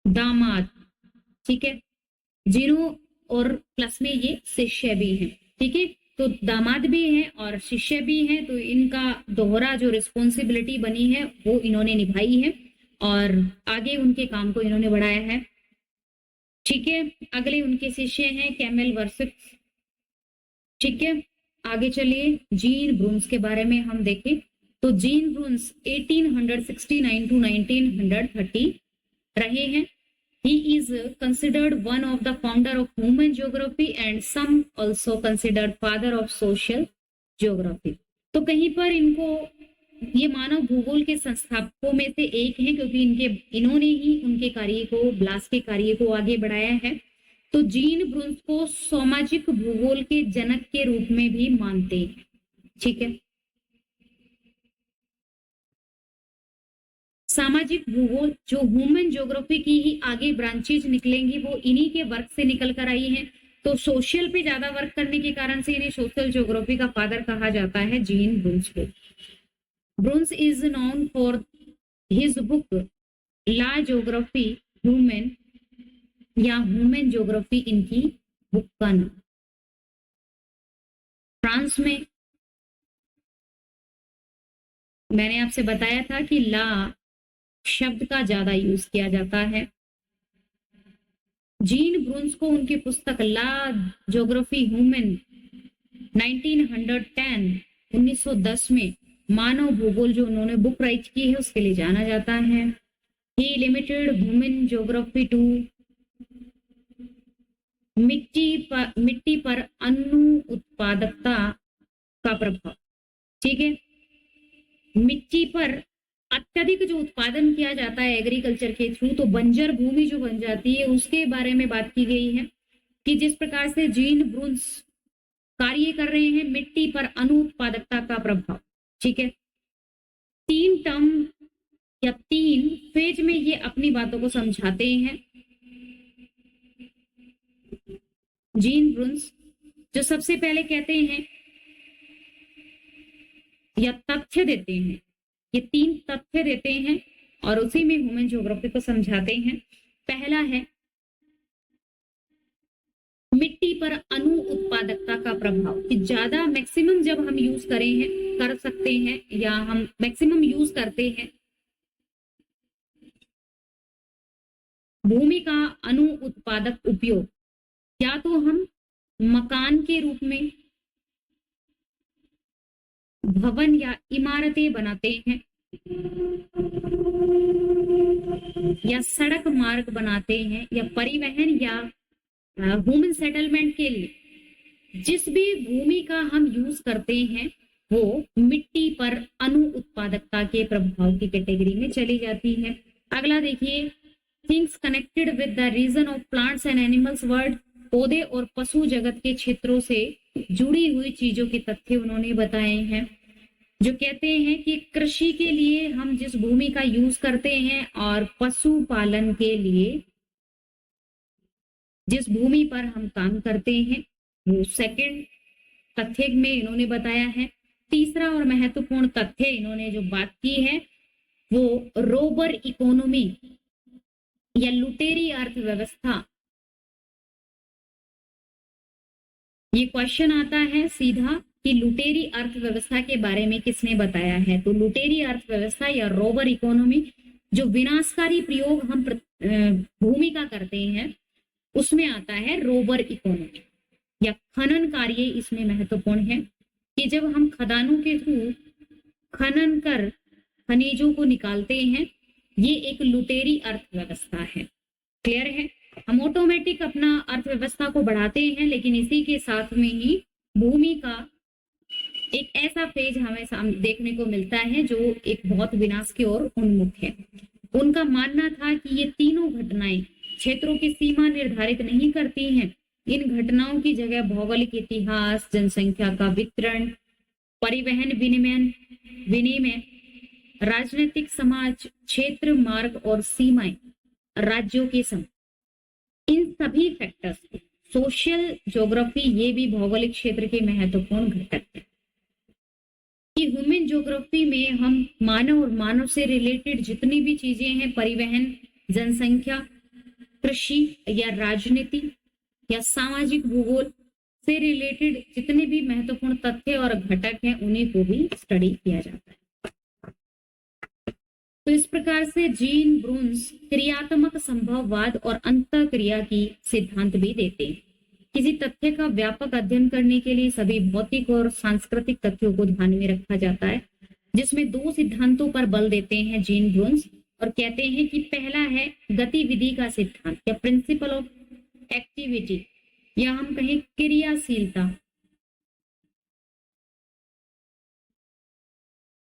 दामाद, ठीक है, जिन्हों और प्लस में ये शिष्य भी हैं, ठीक है, तो दामाद भी हैं और शिष्य भी हैं, तो इनका दोहरा जो रिस्पॉन्सिबिलिटी बनी है वो इन्होंने निभाई है और आगे उनके काम को इन्होंने बढ़ाया है, ठीक है। अगले उनके शिष्य हैं कैमल वर्सिक्स, ठीक है। आगे चलिए जीन ब्रुन्स के बारे में हम देखें तो जीन ब्रुन्स 1869 to 1930 रहे हैं। He is considered one of the founder of human geography and some also considered father of social geography। तो कहीं पर इनको ये मानव भूगोल के संस्थापकों में से एक हैं क्योंकि इन्होंने ही उनके कार्य को, ब्लास के कार्य को आगे बढ़ाया है। तो जीन ब्रुन्स को सामाजिक भूगोल के जनक के रूप में भी मानते हैं, ठीक है। सामाजिक भूगोल जो ह्यूमन ज्योग्राफी की ही आगे ब्रांचेज निकलेंगी वो इन्हीं के वर्क से निकल कर आई हैं। तो सोशल पे ज्यादा वर्क करने के कारण से इन्हें सोशल ज्योग्राफी का फादर कहा जाता है जीन ब्रुन्स को। Brunhes is known for his book ला ज्योग्राफी ह्यूमन या ह्यूमन ज्योग्राफी, इनकी बुक का नाम। फ्रांस में मैंने आपसे बताया था कि ला शब्द का ज्यादा यूज किया जाता है। जीन ब्रुन्स को उनकी पुस्तक ला ज्योग्राफी ह्यूमन 1910 में मानव भूगोल जो उन्होंने बुक राइट की है उसके लिए जाना जाता है। ही लिमिटेड ह्यूमन ज्योग्राफी टू मिट्टी पर अनु उत्पादकता का प्रभाव, ठीक है। मिट्टी पर अत्यधिक जो उत्पादन किया जाता है एग्रीकल्चर के थ्रू, तो बंजर भूमि जो बन जाती है उसके बारे में बात की गई है कि जिस प्रकार से जीन ब्रुन्स कार्य कर रहे हैं मिट्टी पर अनुत्पादकता का प्रभाव, ठीक है। 3 टर्म या 3 फेज में ये अपनी बातों को समझाते हैं जीन ब्रुन्स। जो सबसे पहले कहते हैं या तथ्य देते हैं, ये 3 तथ्य देते हैं और उसी में ह्यूमन ज्योग्राफी को समझाते हैं। पहला है मिट्टी पर अनु उत्पादकता का प्रभाव, कि ज्यादा मैक्सिमम जब हम यूज कर सकते हैं या हम मैक्सिमम यूज करते हैं भूमि का अनु उत्पादक उपयोग, या तो हम मकान के रूप में भवन या इमारतें बनाते हैं या सड़क मार्ग बनाते हैं या परिवहन या ह्यूमन सेटलमेंट के लिए जिस भी भूमि का हम यूज करते हैं वो मिट्टी पर अनु उत्पादकता के प्रभाव की कैटेगरी में चली जाती है। अगला देखिए things connected with the region of plants and animals world, पौधे और पशु जगत के क्षेत्रों से जुड़ी हुई चीजों के तथ्य उन्होंने बताए हैं, जो कहते हैं कि कृषि के लिए हम जिस भूमि का यूज करते हैं और पशु पालन के लिए जिस भूमि पर हम काम करते हैं वो सेकंड तथ्य में इन्होंने बताया है। तीसरा और महत्वपूर्ण तथ्य इन्होंने जो बात की है वो रोबर इकोनॉमी या लुटेरी अर्थव्यवस्था। ये क्वेश्चन आता है सीधा कि लुटेरी अर्थव्यवस्था के बारे में किसने बताया है, तो लुटेरी अर्थव्यवस्था या रोबर इकोनॉमी जो विनाशकारी प्रयोग हम भूमि का करते हैं उसमें आता है रोबर इकोनॉमी या खनन कार्य। इसमें महत्वपूर्ण है कि जब हम खदानों के थ्रू खनन कर खनिजों को निकालते हैं ये एक लुटेरी अर्थव्यवस्था है। क्लियर है, हम ऑटोमेटिक अपना अर्थव्यवस्था को बढ़ाते हैं लेकिन इसी के साथ में ही भूमि का एक ऐसा फेज हमें सामने देखने को मिलता है जो एक बहुत विनाश की ओर उन्मुख है। उनका मानना था कि ये तीनों घटनाएं क्षेत्रों की सीमा निर्धारित नहीं करती हैं। इन घटनाओं की जगह भौगोलिक इतिहास, जनसंख्या का वितरण, परिवहन विनिमय, राजनीतिक समाज, क्षेत्र, मार्ग और सीमाएं, राज्यों के सम, इन सभी फैक्टर्स को सोशल ज्योग्राफी, ये भी भौगोलिक क्षेत्र के महत्वपूर्ण घटक है। कि ह्यूमन ज्योग्राफी में हम मानव और मानव से रिलेटेड जितनी भी चीजें हैं, परिवहन, जनसंख्या, कृषि या राजनीति या सामाजिक भूगोल से रिलेटेड जितने भी महत्वपूर्ण तथ्य और घटक हैं, उन्हीं को भी स्टडी किया जाता है। तो इस प्रकार से जीन ब्रून्स क्रियात्मक संभववाद और अंतःक्रिया की सिद्धांत भी देते हैं। किसी तथ्य का व्यापक अध्ययन करने के लिए सभी भौतिक और सांस्कृतिक तथ्यों को ध्यान में रखा जाता है, जिसमें दो सिद्धांतों पर बल देते हैं जीन ब्रून्स, और कहते हैं कि पहला है गतिविधि का सिद्धांत या प्रिंसिपल ऑफ एक्टिविटी, या हम कहें क्रियाशीलता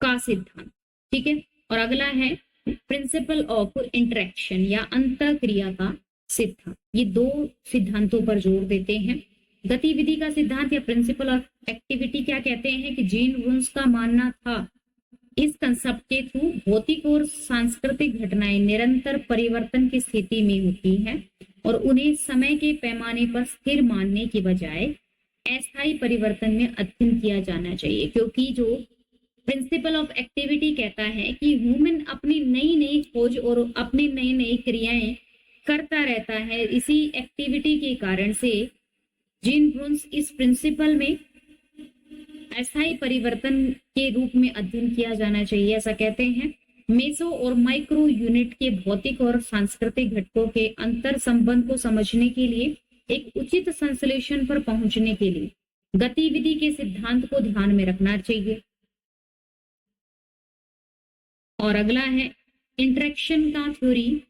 का सिद्धांत, ठीक है। और अगला है प्रिंसिपल ऑफ इंटरेक्शन या अंतःक्रिया का सिद्धांत। ये दो सिद्धांतों पर जोर देते हैं। गतिविधि का सिद्धांत या प्रिंसिपल ऑफ एक्टिविटी क्या कहते हैं कि जीन ब्रून्स का मानना था इस कंसेप्ट के थ्रू भौतिक और सांस्कृतिक घटनाएं निरंतर परिवर्तन की स्थिति में होती हैं और उन्हें समय के पैमाने पर स्थिर मानने की बजाय अस्थायी परिवर्तन में अध्ययन किया जाना चाहिए, क्योंकि जो प्रिंसिपल ऑफ एक्टिविटी कहता है कि ह्यूमन अपनी नई नई खोज और अपनी नई नई क्रियाएं करता रहता है। इसी एक्टिविटी के कारण से जीन ब्रून्स इस प्रिंसिपल में अस्थायी परिवर्तन के रूप में अध्ययन किया जाना चाहिए, ऐसा कहते हैं। मेसो और माइक्रो यूनिट के भौतिक और सांस्कृतिक घटकों के अंतर संबंध को समझने के लिए एक उचित संश्लेषण पर पहुंचने के लिए गतिविधि के सिद्धांत को ध्यान में रखना चाहिए। और अगला है इंटरेक्शन का थ्योरी,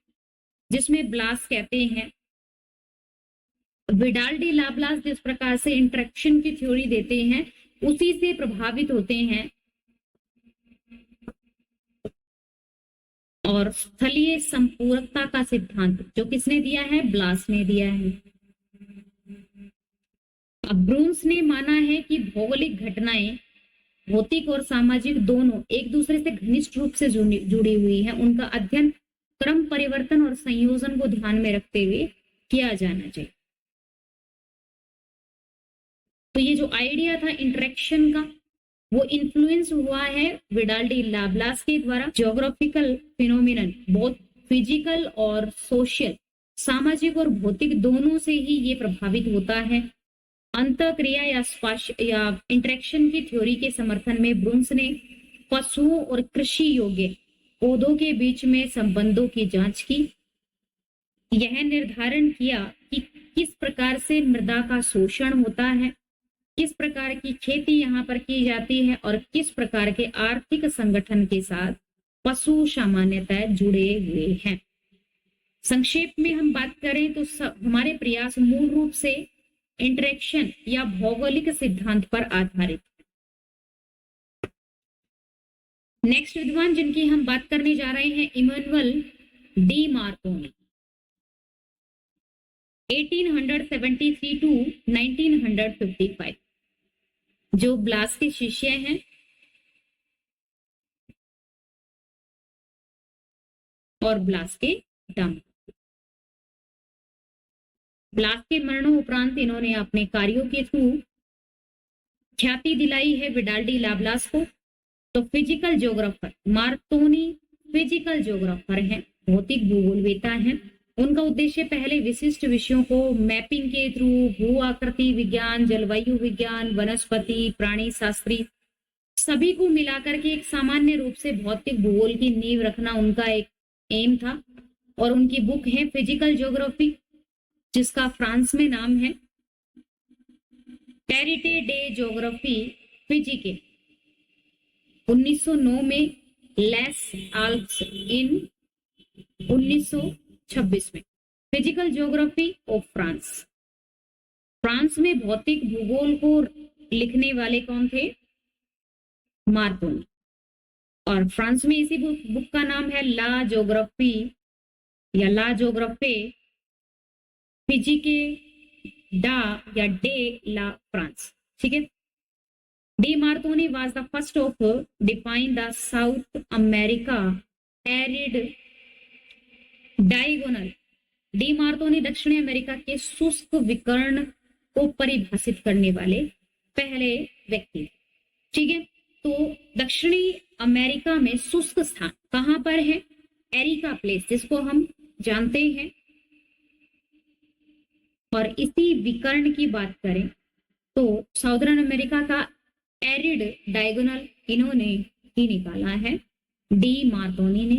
जिसमें ब्लास कहते हैं, विडाल डी लाप्लास जिस प्रकार से इंटरेक्शन की थ्योरी देते हैं उसी से प्रभावित होते हैं। और स्थलीय संपूरकता का सिद्धांत जो किसने दिया है, ब्लास ने दिया है। अब ब्रून्स ने माना है कि भौगोलिक घटनाएं भौतिक और सामाजिक दोनों एक दूसरे से घनिष्ठ रूप से जुड़ी हुई है। उनका अध्ययन क्रम परिवर्तन और संयोजन को ध्यान में रखते हुए किया जाना चाहिए। तो ये जो आइडिया था इंटरेक्शन का, वो इन्फ्लुएंस हुआ है विडाल डी लाप्लास के द्वारा। ज्योग्राफिकल फिनोमिनन बहुत फिजिकल और सोशल, सामाजिक और भौतिक दोनों से ही ये प्रभावित होता है। अंतःक्रिया या इंटरेक्शन की थ्योरी के समर्थन में ब्रून्स ने पशुओं और कृषि योग्य पौधों के बीच में संबंधों की जांच की। यह निर्धारण किया कि किस प्रकार से मृदा का शोषण होता है, किस प्रकार की खेती यहाँ पर की जाती है और किस प्रकार के आर्थिक संगठन के साथ पशु सामान्यतः जुड़े हुए हैं। संक्षेप में हम बात करें तो हमारे प्रयास मूल रूप से इंटरेक्शन या भौगोलिक सिद्धांत पर आधारित है। नेक्स्ट विद्वान जिनकी हम बात करने जा रहे हैं, इमैनुअल डी मार्कोनी, 1873 टू 1955, जो ब्लास के शिष्य हैं और ब्लास के पितामह। ब्लास के मरणोपरांत इन्होंने अपने कार्यों के थ्रू ख्याति दिलाई है विडाल डी लाप्लास को। तो physical geographer Markovnikov physical geographer हैं, भौतिक भूगोलवेता हैं। उनका उद्देश्य पहले विशिष्ट विषयों को मैपिंग के थ्रू भू आकृति विज्ञान, जलवायु विज्ञान, वनस्पति, प्राणी शास्त्री सभी को मिलाकर के एक सामान्य रूप से भौतिक भूगोल की नींव रखना उनका एक एम था। और उनकी बुक है फिजिकल ज्योग्राफी, जिसका फ्रांस में नाम है टेरिटे डे ज्योग्राफी फिजी के। 1909 में लेस आल्प्स इन 1926 में physical geography of France. France में भौतिक भूगोल को लिखने वाले कौन थे, मार्कोनी। और फ्रांस में इसी बुक का नाम है ला ज्योग्राफी या ला ज्योग्राफे फिजी के डा या डे ला फ्रांस, ठीक है। D Markovnikov was the first of define the south America arid diagonal. D Markovnikov दक्षिणी अमेरिका के शुष्क विकर्ण को परिभाषित करने वाले पहले व्यक्ति, ठीक है। तो दक्षिणी अमेरिका में शुष्क स्थान कहां पर है? एरिका प्लेस, जिसको हम जानते हैं। और इसी विकर्ण की बात करें तो साउदर्न अमेरिका का एरिड डायगोनल इन्होंने ही निकाला है, डी मार्कोनी ने।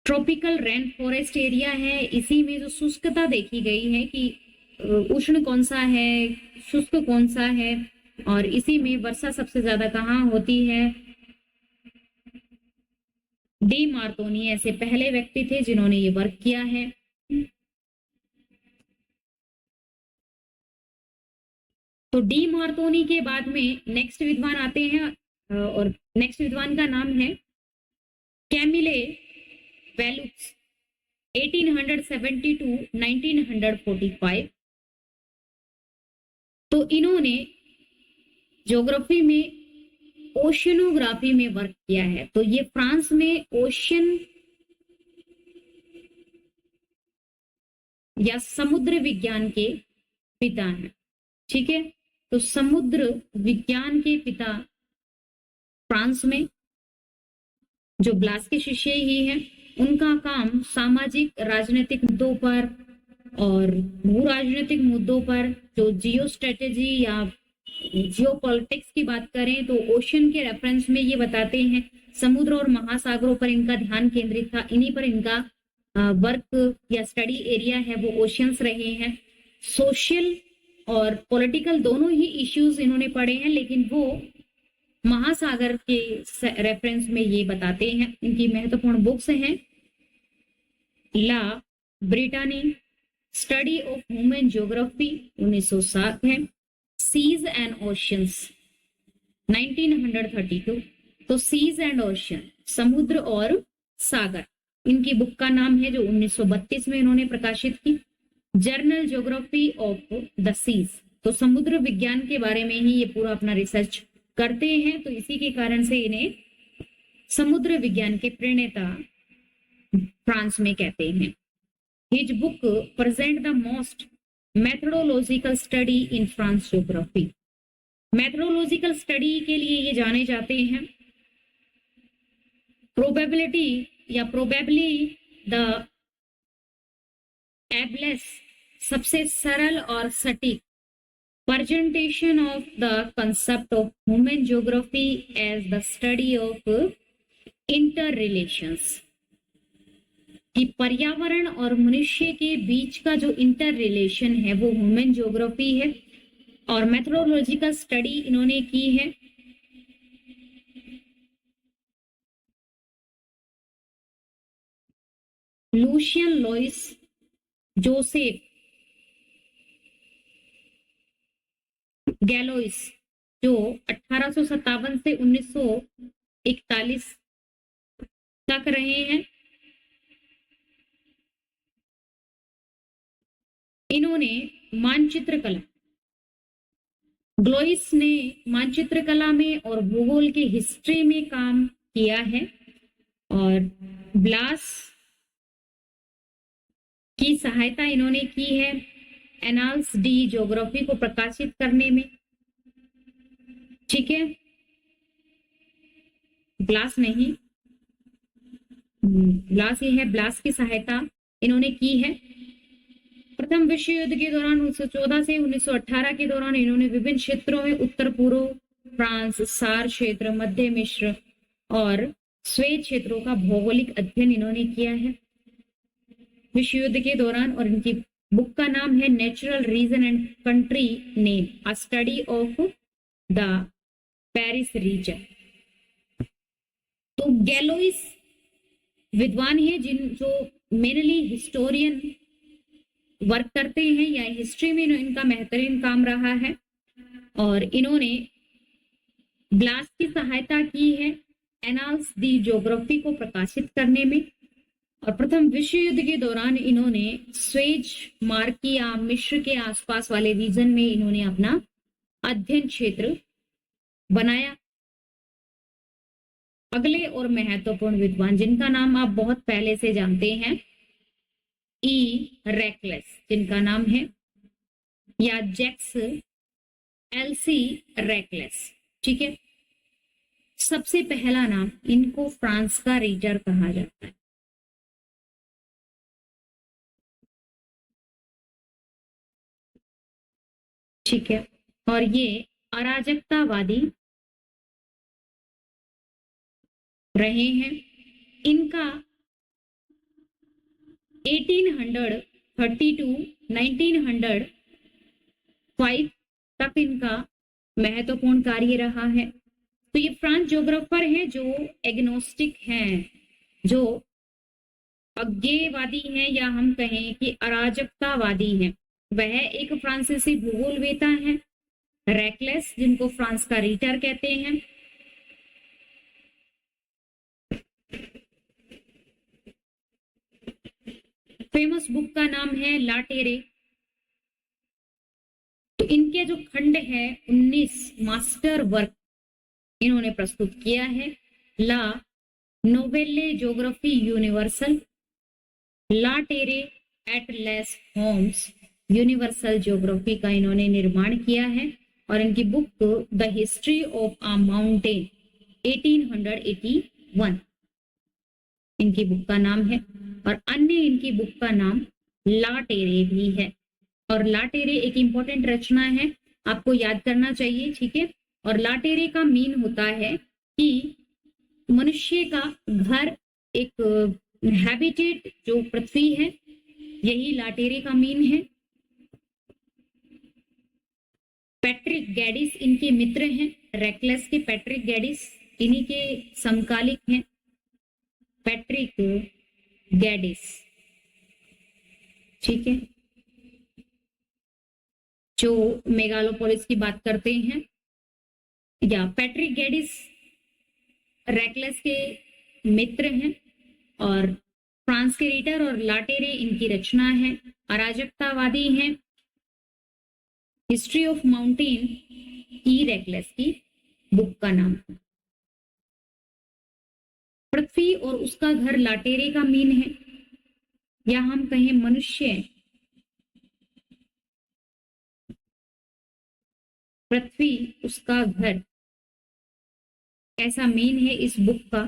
ट्रॉपिकल रेन फॉरेस्ट एरिया है, इसी में जो शुष्कता देखी गई है कि उष्ण कौन सा है, शुष्क कौन सा है, और इसी में वर्षा सबसे ज्यादा कहाँ होती है। डी मार्कोनी ऐसे पहले व्यक्ति थे जिन्होंने ये वर्क किया है। तो डी मार्कोनी के बाद में नेक्स्ट विद्वान आते हैं, और नेक्स्ट विद्वान का नाम है कैमिले वेलुक्स, 1870 to 1945। तो इन्होंने ज्योग्राफी में ओशियनोग्राफी में वर्क किया है। तो ये फ्रांस में ओशियन या समुद्र विज्ञान के पिता हैं, ठीक है। तो समुद्र विज्ञान के पिता फ्रांस में, जो ब्लास के शिष्य ही हैं। उनका काम सामाजिक राजनीतिक मुद्दों पर और भू राजनीतिक मुद्दों पर, जो जियो स्ट्रेटेजी या जियो पॉलिटिक्स की बात करें तो ओशियन के रेफरेंस में ये बताते हैं, समुद्र और महासागरों पर इनका ध्यान केंद्रित था। इन्हीं पर इनका वर्क या स्टडी एरिया है वो ओशियंस रहे हैं। सोशल और पॉलिटिकल दोनों ही इश्यूज इन्होंने पढ़े हैं, लेकिन वो महासागर के रेफरेंस में ये बताते हैं। इनकी महत्वपूर्ण बुक्स हैं ला Brittany, study of human geography 1907 है, सीज एंड ओशियंस 1932। तो सीज एंड ओशियन, समुद्र और सागर, इनकी बुक का नाम है जो 1932 में इन्होंने प्रकाशित की। Journal geography of the seas, तो समुद्र विज्ञान के बारे में ही ये पूरा अपना रिसर्च करते हैं। तो इसी के कारण से इन्हें समुद्र विज्ञान के प्रणेता फ्रांस में कहते हैं। His book present the most methodological study in France geography. Methodological study के लिए ये जाने जाते हैं। प्रोबेबिलिटी या प्रोबेबली द एबलेस, सबसे सरल और सटीक presentation of the concept of human geography as the study of interrelations, कि पर्यावरण और मनुष्य के बीच का जो इंटर रिलेशन है वो ह्यूमन ज्योग्राफी है। और मेथोडोलॉजिकल स्टडी इन्होंने की है लूशियन लॉइस जोसेफ गैलोइस, जो 1857 से 1941 तक रहे हैं। इन्होंने मानचित्र कला, ग्लोइस ने मानचित्र कला में और भूगोल के हिस्ट्री में काम किया है। और ब्लास की सहायता इन्होंने की है एनाल्स डी ज्योग्राफी को प्रकाशित करने में, ठीक है। ब्लास नहीं, ब्लास ये है, ब्लास की सहायता इन्होंने की है। प्रथम विश्व युद्ध के दौरान 1914 से 1918 के दौरान इन्होंने विभिन्न क्षेत्रों में उत्तर पूर्व फ्रांस, सार क्षेत्र, मध्य मिस्र और स्वेद क्षेत्रों का भौगोलिक अध्ययन इन्होंने किया है विश्व युद्ध के दौरान। और इनकी बुक का नाम है natural region and country name, a study of the Paris region. तो गैलोइस विद्वान है जो मेनली हिस्टोरियन वर्क करते हैं या हिस्ट्री में इनका बेहतरीन काम रहा है। और इन्होंने ब्लास की सहायता की है एनाल्स दी ज्योग्राफी को प्रकाशित करने में। और प्रथम विश्व युद्ध के दौरान इन्होंने स्वेज मार्ग या मिस्र के आसपास वाले रीजन में इन्होंने अपना अध्ययन क्षेत्र बनाया। अगले और महत्वपूर्ण विद्वान जिनका नाम आप बहुत पहले से जानते हैं, ई रेकलेस जिनका नाम है, या जैक्स एलसी रेकलेस। ठीक है, सबसे पहला नाम, इनको फ्रांस का रीटर कहा जाता है। ठीक है, और ये अराजकतावादी रहे हैं। इनका 1830 टू 1905 तक इनका महत्वपूर्ण कार्य रहा है। तो ये फ्रांस ज्योग्राफर हैं जो एग्नोस्टिक हैं, जो अज्ञेयवादी हैं, या हम कहें कि अराजकतावादी हैं। वह एक फ्रांसीसी भूगोलवेता हैं, रेकलेस जिनको फ्रांस का रीटर कहते हैं। फेमस बुक का नाम है ला टेरे। तो इनके जो खंड है 19 मास्टर वर्क इन्होंने प्रस्तुत किया है। ला नोवेले ज्योग्राफी यूनिवर्सल, ला टेरे एट लेस होम्स यूनिवर्सल ज्योग्राफी का इन्होंने निर्माण किया है। और इनकी book the history of a mountain 1881 इनकी बुक का नाम है। और अन्य इनकी बुक का नाम ला टेरे भी है। और ला टेरे एक इंपॉर्टेंट रचना है, आपको याद करना चाहिए। ठीक है, और ला टेरे का मीन होता है कि मनुष्य का घर, एक हैबिटेट जो पृथ्वी है, यही ला टेरे का मीन है। पैट्रिक गैडिस इनके मित्र हैं, रेकलेस के पैट्रिक गैडिस इन्हीं के समकालिक हैं। पैट्रिक गैडिस, ठीक है, जो मेगालोपोलिस की बात करते हैं। या पैट्रिक गैडिस रेकलेस के मित्र हैं और फ्रांस के रीटर, और ला टेरे इनकी रचना है। अराजकतावादी हैं। History of mountain E reckless की बुक का नाम। पृथ्वी और उसका घर ला टेरे का मीन है, या हम कहें मनुष्य, पृथ्वी उसका घर, ऐसा मीन है इस बुक का।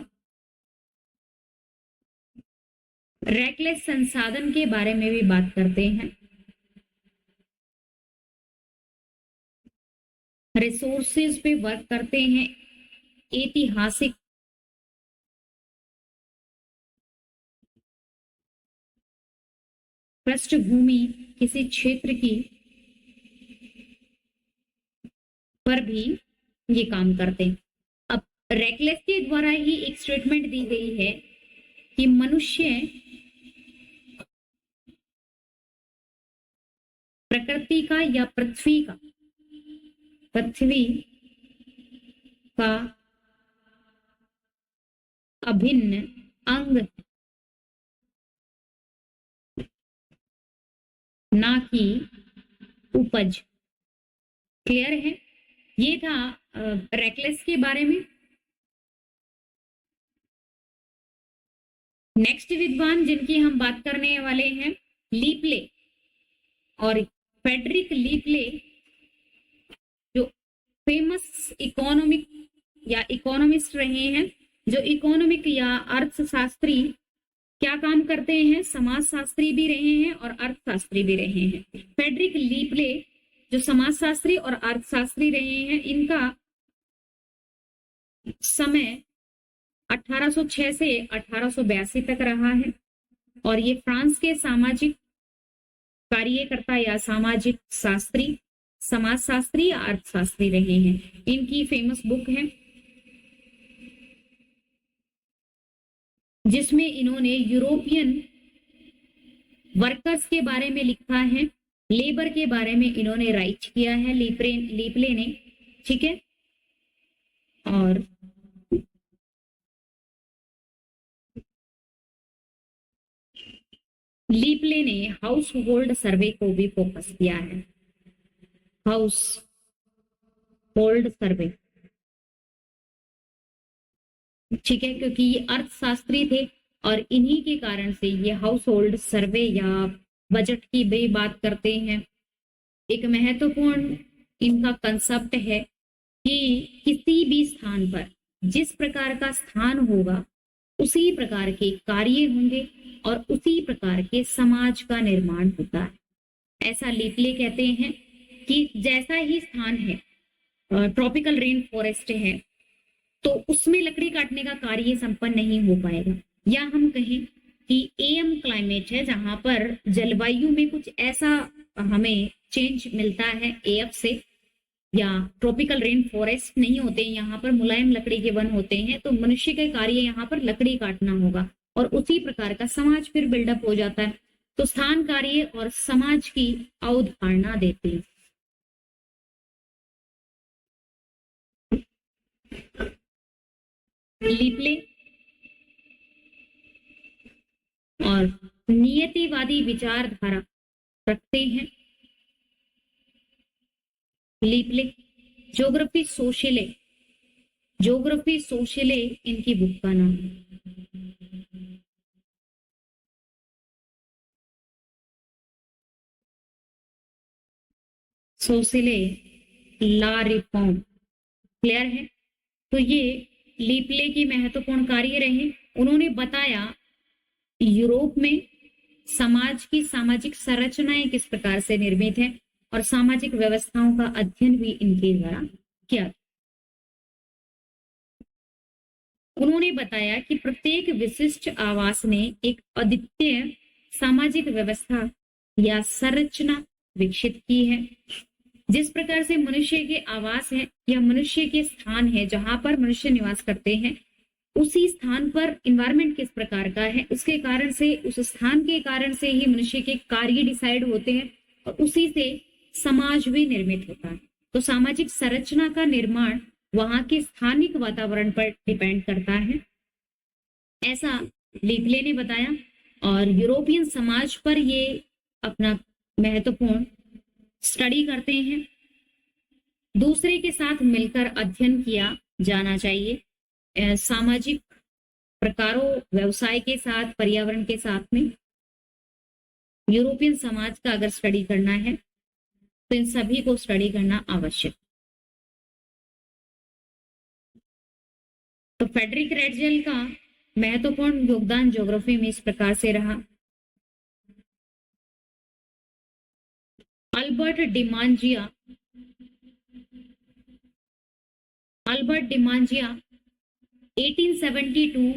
रेकलेस संसाधन के बारे में भी बात करते हैं, रिसोर्सेज पे वर्क करते हैं, ऐतिहासिक पृष्ठभूमि किसी क्षेत्र की पर भी ये काम करते हैं। अब रेकलेस के द्वारा ही एक स्टेटमेंट दी गई है कि मनुष्य प्रकृति का या पृथ्वी का अभिन्न अंग है, ना कि उपज। क्लियर है? ये था रेकलेस के बारे में। नेक्स्ट विद्वान जिनकी हम बात करने वाले हैं, लीपले। और फ्रेडरिक लीपले जो फेमस इकोनॉमिक या इकोनॉमिस्ट रहे हैं, जो इकोनॉमिक या अर्थशास्त्री, क्या काम करते हैं, समाजशास्त्री भी रहे हैं और अर्थशास्त्री भी रहे हैं। फ्रेडरिक लीपले जो समाजशास्त्री और अर्थशास्त्री रहे हैं, इनका समय 1806 से 1882 तक रहा है। और ये फ्रांस के सामाजिक कार्यकर्ता या सामाजिक शास्त्री, समाजशास्त्री या अर्थशास्त्री रहे हैं। इनकी फेमस बुक है जिसमें इन्होंने यूरोपियन वर्कर्स के बारे में लिखा है, लेबर के बारे में इन्होंने राइट किया है लीपले ने। ठीक है, और लीपले ने हाउस होल्ड सर्वे को भी फोकस किया है, हाउस होल्ड सर्वे, ठीक है, क्योंकि ये अर्थशास्त्री थे और इन्हीं के कारण से ये हाउस होल्ड सर्वे या बजट की भी बात करते हैं। एक महत्वपूर्ण इनका कंसेप्ट है कि किसी भी स्थान पर जिस प्रकार का स्थान होगा उसी प्रकार के कार्य होंगे और उसी प्रकार के समाज का निर्माण होता है। ऐसा लीपले कहते हैं कि जैसा ही स्थान है, ट्रॉपिकल रेन फॉरेस्ट है, तो उसमें लकड़ी काटने का कार्य संपन्न नहीं हो पाएगा। या हम कहें कि एम क्लाइमेट है जहां पर जलवायु में कुछ ऐसा हमें चेंज मिलता है एफ से, या ट्रॉपिकल रेन फॉरेस्ट नहीं होते, यहाँ पर मुलायम लकड़ी के वन होते हैं, तो मनुष्य के कार्य यहाँ पर लकड़ी काटना होगा और उसी प्रकार का समाज फिर बिल्डअप हो जाता है। तो स्थान, कार्य और समाज की अवधारणा देते हैं। लीपले और नियतिवादी विचारधारा रखते हैं। लीपले ज्योग्राफी सोशले इनकी बुक का नाम है। सोशले ला रिफॉर्म, क्लियर है। तो ये लीपले की महत्वपूर्ण कार्य रहे। उन्होंने बताया यूरोप में समाज की सामाजिक संरचनाएं किस प्रकार से निर्मित है और सामाजिक व्यवस्थाओं का अध्ययन भी इनके द्वारा किया। उन्होंने बताया कि प्रत्येक विशिष्ट आवास ने एक अद्वितीय सामाजिक व्यवस्था या संरचना विकसित की है। जिस प्रकार से मनुष्य के आवास है या मनुष्य के स्थान है जहां पर मनुष्य निवास करते हैं, उसी स्थान पर इन्वायरमेंट किस प्रकार का है, उसके कारण से, उस स्थान के कारण से ही मनुष्य के कार्य डिसाइड होते हैं और उसी से समाज भी निर्मित होता है। तो सामाजिक संरचना का निर्माण वहां के स्थानिक वातावरण पर डिपेंड करता है, ऐसा लीपले ने बताया। और यूरोपियन समाज पर ये अपना महत्वपूर्ण स्टडी करते हैं। दूसरे के साथ मिलकर अध्ययन किया जाना चाहिए, सामाजिक प्रकारों, व्यवसाय के साथ, पर्यावरण के साथ में यूरोपियन समाज का अगर स्टडी करना है तो इन सभी को स्टडी करना आवश्यक। तो फ्रेडरिक रेडजेल का महत्वपूर्ण योगदान ज्योग्राफी में इस प्रकार से रहा। अल्बर्ट डिमांजिया 1872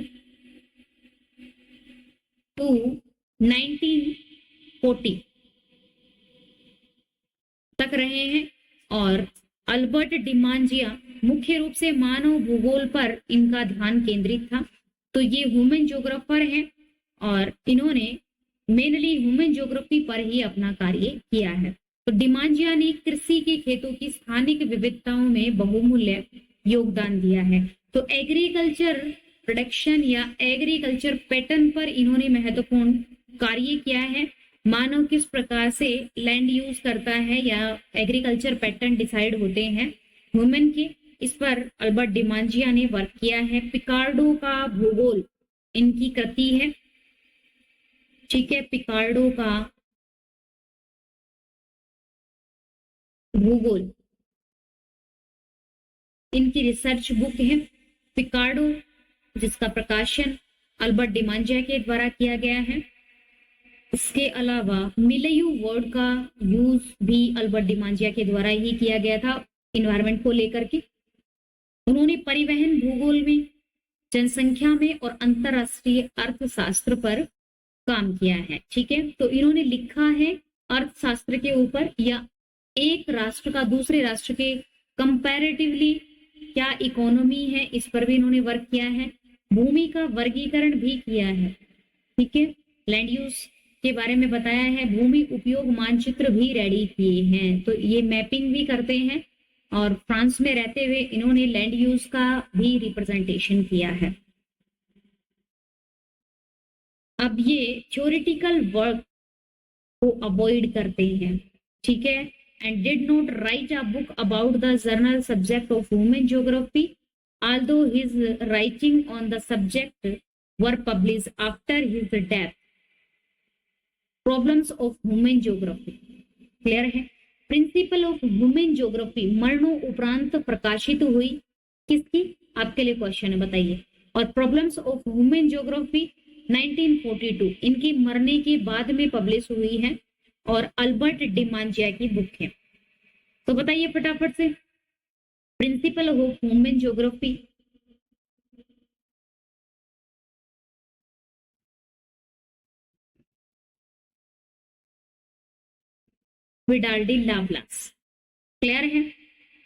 टू 1940 तक रहे हैं और अल्बर्ट डिमांजिया मुख्य रूप से मानव भूगोल पर इनका ध्यान केंद्रित था। तो ये ह्यूमन ज्योग्राफर हैं और इन्होंने मेनली ह्यूमन ज्योग्राफी पर ही अपना कार्य किया है। तो डिमांजिया ने कृषि के खेतों की स्थानिक विविधताओं में बहुमूल्य योगदान दिया है। तो एग्रीकल्चर प्रोडक्शन या एग्रीकल्चर पैटर्न पर इन्होंने महत्वपूर्ण कार्य किया है। मानव किस प्रकार से लैंड यूज करता है या एग्रीकल्चर पैटर्न डिसाइड होते हैं ह्यूमन के, इस पर अल्बर्ट डिमांजिया ने वर्क किया है। पिकार्डो का भूगोल इनकी कृति है, ठीक है, पिकार्डो का भूगोल इनकी रिसर्च बुक है। पिकार्डो जिसका प्रकाशन अल्बर्ट डिमांजिया के द्वारा किया गया है। इसके अलावा मिलेयू वर्ड का यूज भी अल्बर्ट डिमांजिया के द्वारा ही किया गया था इन्वायरमेंट को लेकर के। उन्होंने परिवहन भूगोल में, जनसंख्या में और अंतरराष्ट्रीय अर्थशास्त्र पर काम किया है, ठीक है। तो इन्होंने लिखा है अर्थशास्त्र के ऊपर या एक राष्ट्र का दूसरे राष्ट्र के कंपैरेटिवली क्या इकोनॉमी है, इस पर भी इन्होंने वर्क किया है। भूमि का वर्गीकरण भी किया है, ठीक है, लैंड यूज के बारे में बताया है। भूमि उपयोग मानचित्र भी रेडी किए हैं, तो ये मैपिंग भी करते हैं और फ्रांस में रहते हुए इन्होंने लैंड यूज का भी रिप्रेजेंटेशन किया है। अब ये थ्योरेटिकल वर्क को अवॉइड करते हैं, ठीक है, and did not right a book about the journal subject of human geography although his writing on the subject were published after his death. Problems of human geography clear है। Principal of human geography मरणों उपरांत प्रकाशित हुई, किसकी, आपके लिए question है, बताइए। और प्रॉब्लम्स ऑफ ह्यूमन ज्योग्राफी 1942 इनकी मरने के बाद में पब्लिश हुई है और अल्बर्ट डिमांजिया की बुक है। तो बताइए फटाफट से, principle of human geography, Vidal de Lablache, clear है।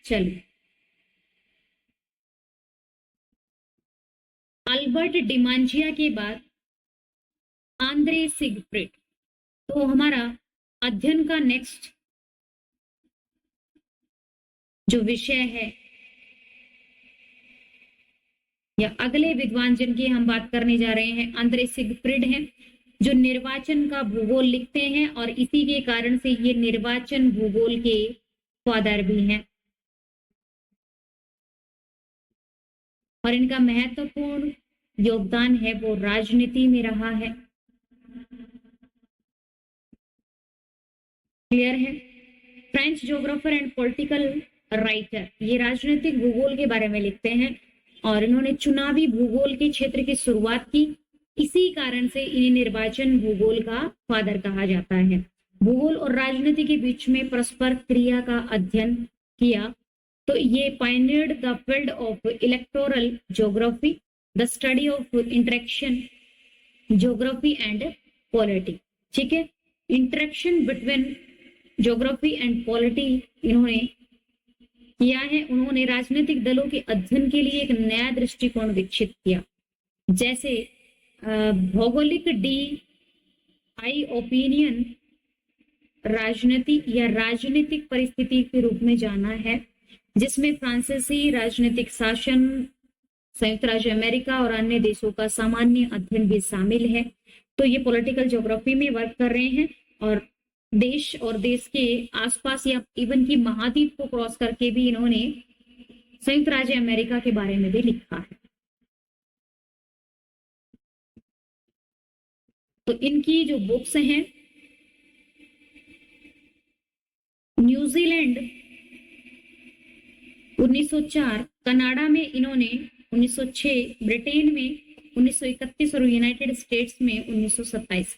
चलिए, अल्बर्ट डिमांजिया के बाद आंद्रे सिगफ्रिड। तो हमारा अध्ययन का नेक्स्ट जो विषय है या अगले विद्वान जिनकी हम बात करने जा रहे हैं आंद्रे सिगफ्रिड हैं, जो निर्वाचन का भूगोल लिखते हैं और इसी के कारण से ये निर्वाचन भूगोल के फादर भी हैं। और इनका महत्वपूर्ण योगदान है वो राजनीति में रहा है, क्लियर है। French geographer and political writer, ये राजनीतिक भूगोल के बारे में लिखते हैं और इन्होंने चुनावी भूगोल के क्षेत्र की शुरुआत की, इसी कारण से इन्हें निर्वाचन भूगोल का फादर कहा जाता है। भूगोल और राजनीति के बीच में परस्पर क्रिया का अध्ययन किया, तो ये pioneered the field of electoral geography, the study of interaction geography and polity, ठीक है। Interaction between geography and polity इन्होंने किया है। उन्होंने राजनीतिक दलों के अध्ययन के लिए एक नया दृष्टिकोण विकसित किया, जैसे भौगोलिक डी आई ओपिनियन राजनीति या राजनीतिक परिस्थिति के रूप में जाना है, जिसमें फ्रांसीसी राजनीतिक शासन, संयुक्त राज्य अमेरिका और अन्य देशों का सामान्य अध्ययन भी शामिल है। तो ये पॉलिटिकल ज्योग्राफी में वर्क कर रहे हैं और देश और देश के आसपास या इवन की महाद्वीप को क्रॉस करके भी इन्होंने संयुक्त राज्य अमेरिका के बारे में भी लिखा है। तो इनकी जो बुक्स हैं, न्यूजीलैंड 1904, कनाडा में इन्होंने 1906, ब्रिटेन में 1931 और यूनाइटेड स्टेट्स में 1927।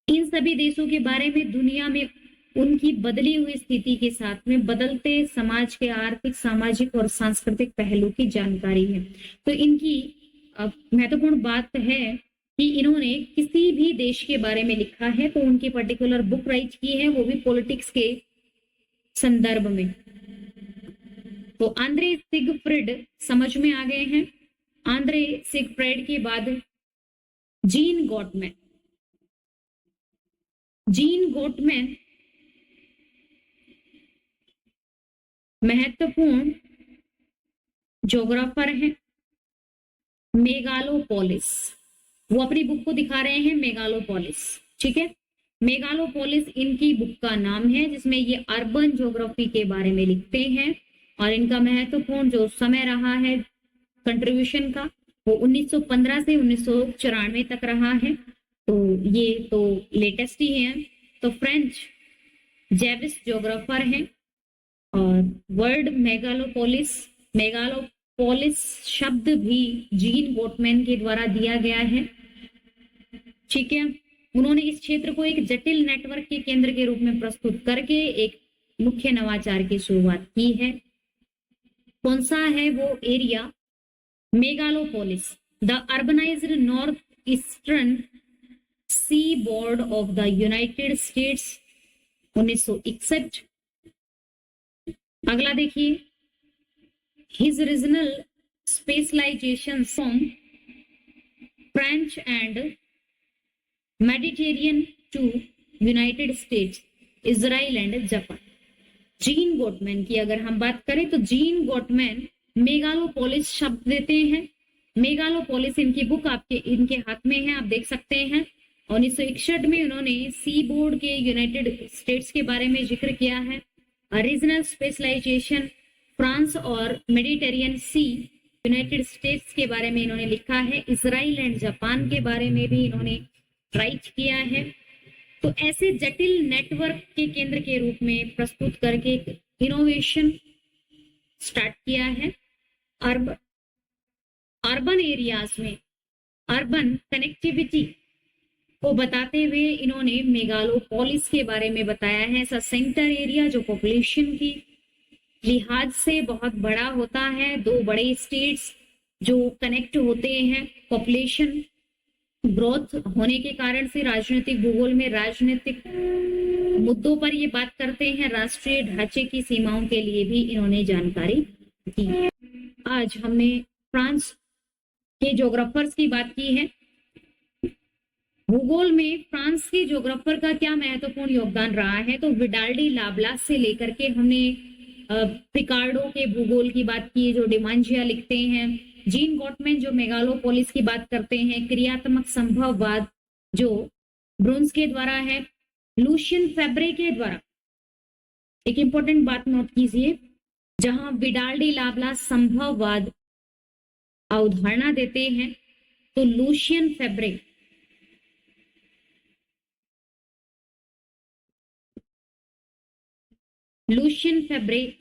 इन सभी देशों के बारे में दुनिया में उनकी बदली हुई स्थिति के साथ में बदलते समाज के आर्थिक, सामाजिक और सांस्कृतिक पहलू की जानकारी है। तो इनकी महत्वपूर्ण बात है कि इन्होंने किसी भी देश के बारे में लिखा है तो उनकी पर्टिकुलर बुक राइट की है, वो भी पॉलिटिक्स के संदर्भ में। तो आंद्रे सिगफ्रिड समझ में आ गए हैं। आंद्रे सिगफ्रिड के बाद जीन गॉटमैन। जीन गॉटमैन महत्वपूर्ण ज्योग्राफर हैं। मेगालोपोलिस, वो अपनी बुक को दिखा रहे हैं मेगालोपोलिस, ठीक है। मेगालोपोलिस इनकी बुक का नाम है, जिसमें ये अर्बन ज्योग्राफी के बारे में लिखते हैं और इनका महत्वपूर्ण जो समय रहा है कंट्रीब्यूशन का, वो 1915 से 1994 तक रहा है। तो ये तो लेटेस्ट ही है। तो फ्रेंच जेविस ज्योग्राफर हैं और वर्ड मेगालोपोलिस शब्द भी जीन गॉटमैन के द्वारा दिया गया है, ठीक है। उन्होंने इस क्षेत्र को एक जटिल नेटवर्क के केंद्र के रूप में प्रस्तुत करके एक मुख्य नवाचार की शुरुआत की है। कौन सा है वो area? Megalopolis, the urbanized north eastern seaboard of the United States, 1961। अगला देखिए, his regional specialization from French and Mediterranean to United States, Israel and Japan. Jean Gottmann की अगर हम बात करें तो जीन गॉटमैन मेगालोपोलिस शब्द देते हैं। मेगालोपोलिस इनकी बुक आपके इनके हाथ में है, आप देख सकते हैं। 1961 में उन्होंने सी बोर्ड के यूनाइटेड स्टेट्स के बारे में जिक्र किया है। रीजनल स्पेशलाइजेशन फ्रांस और मेडिटेरियन सी यूनाइटेड स्टेट्स के बारे में इन्होंने लिखा है। इजराइल एंड जापान के बारे में भी इन्होंने राइट किया है। तो ऐसे जटिल नेटवर्क के केंद्र के रूप में प्रस्तुत करके इनोवेशन स्टार्ट किया है। अर्बन एरियाज में अर्बन कनेक्टिविटी को बताते हुए इन्होंने मेगालोपोलिस के बारे में बताया है। ऐसा सेंटर एरिया जो पॉपुलेशन की लिहाज से बहुत बड़ा होता है, दो बड़े स्टेट्स जो कनेक्ट होते हैं पॉपुलेशन ग्रोथ होने के कारण से। राजनीतिक भूगोल में राजनीतिक मुद्दों पर ये बात करते हैं। राष्ट्रीय ढांचे की सीमाओं के लिए भी इन्होंने जानकारी दी। आज हमने फ्रांस के ज्योग्राफर्स की बात की है। भूगोल में फ्रांस के ज्योग्राफर का क्या महत्वपूर्ण योगदान रहा है, तो विडाल डी लाब्लास से लेकर के हमने पिकार्डो के भूगोल की बात की जो डिमांजिया लिखते हैं, जीन गॉटमैन जो मेगालोपोलिस की बात करते हैं, क्रियात्मक संभववाद जो ब्रुन्स के द्वारा है, लूशियन फेब्रे के द्वारा। एक इंपॉर्टेंट बात नोट कीजिए, जहां विडाल डी लाब्लास संभववाद अवधारणा देते हैं तो लूशियन फेब्रे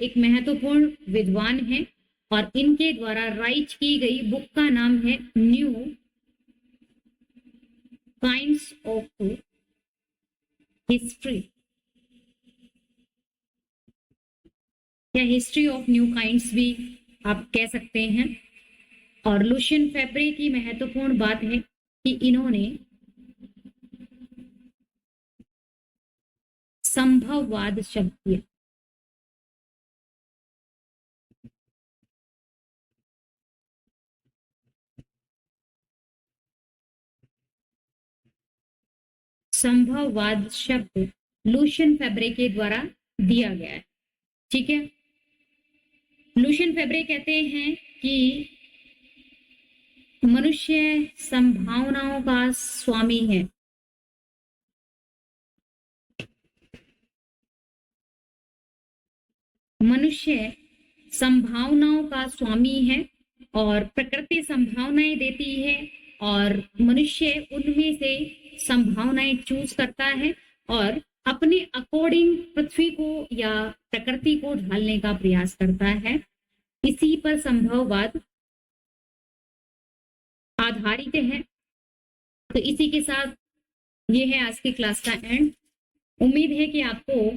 एक महत्वपूर्ण विद्वान है और इनके द्वारा राइट की गई बुक का नाम है न्यू काइंड्स ऑफ हिस्ट्री या हिस्ट्री ऑफ न्यू काइंड्स भी आप कह सकते हैं। और लूशियन फेब्रे की महत्वपूर्ण बात है कि इन्होंने संभववाद शब्द दिया। संभववाद शब्द लूशियन फेब्रे के द्वारा दिया गया है। ठीक है, लूशियन फेब्रे कहते हैं कि मनुष्य संभावनाओं का स्वामी है। मनुष्य संभावनाओं का स्वामी है और प्रकृति संभावनाएं देती है और मनुष्य उनमें से संभावनाएं चूज करता है और अपने अकॉर्डिंग पृथ्वी को या प्रकृति को ढालने का प्रयास करता है। इसी पर संभववाद आधारित है। तो इसी के साथ ये है आज की क्लास का एंड। उम्मीद है कि आपको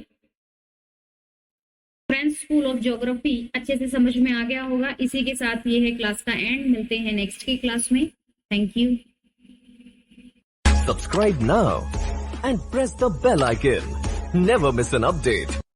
फ्रेंच स्कूल ऑफ ज्योग्राफी अच्छे से समझ में आ गया होगा। इसी के साथ ये है क्लास का एंड। मिलते हैं नेक्स्ट की क्लास में। Thank you. Subscribe now and press the bell icon. Never miss an update.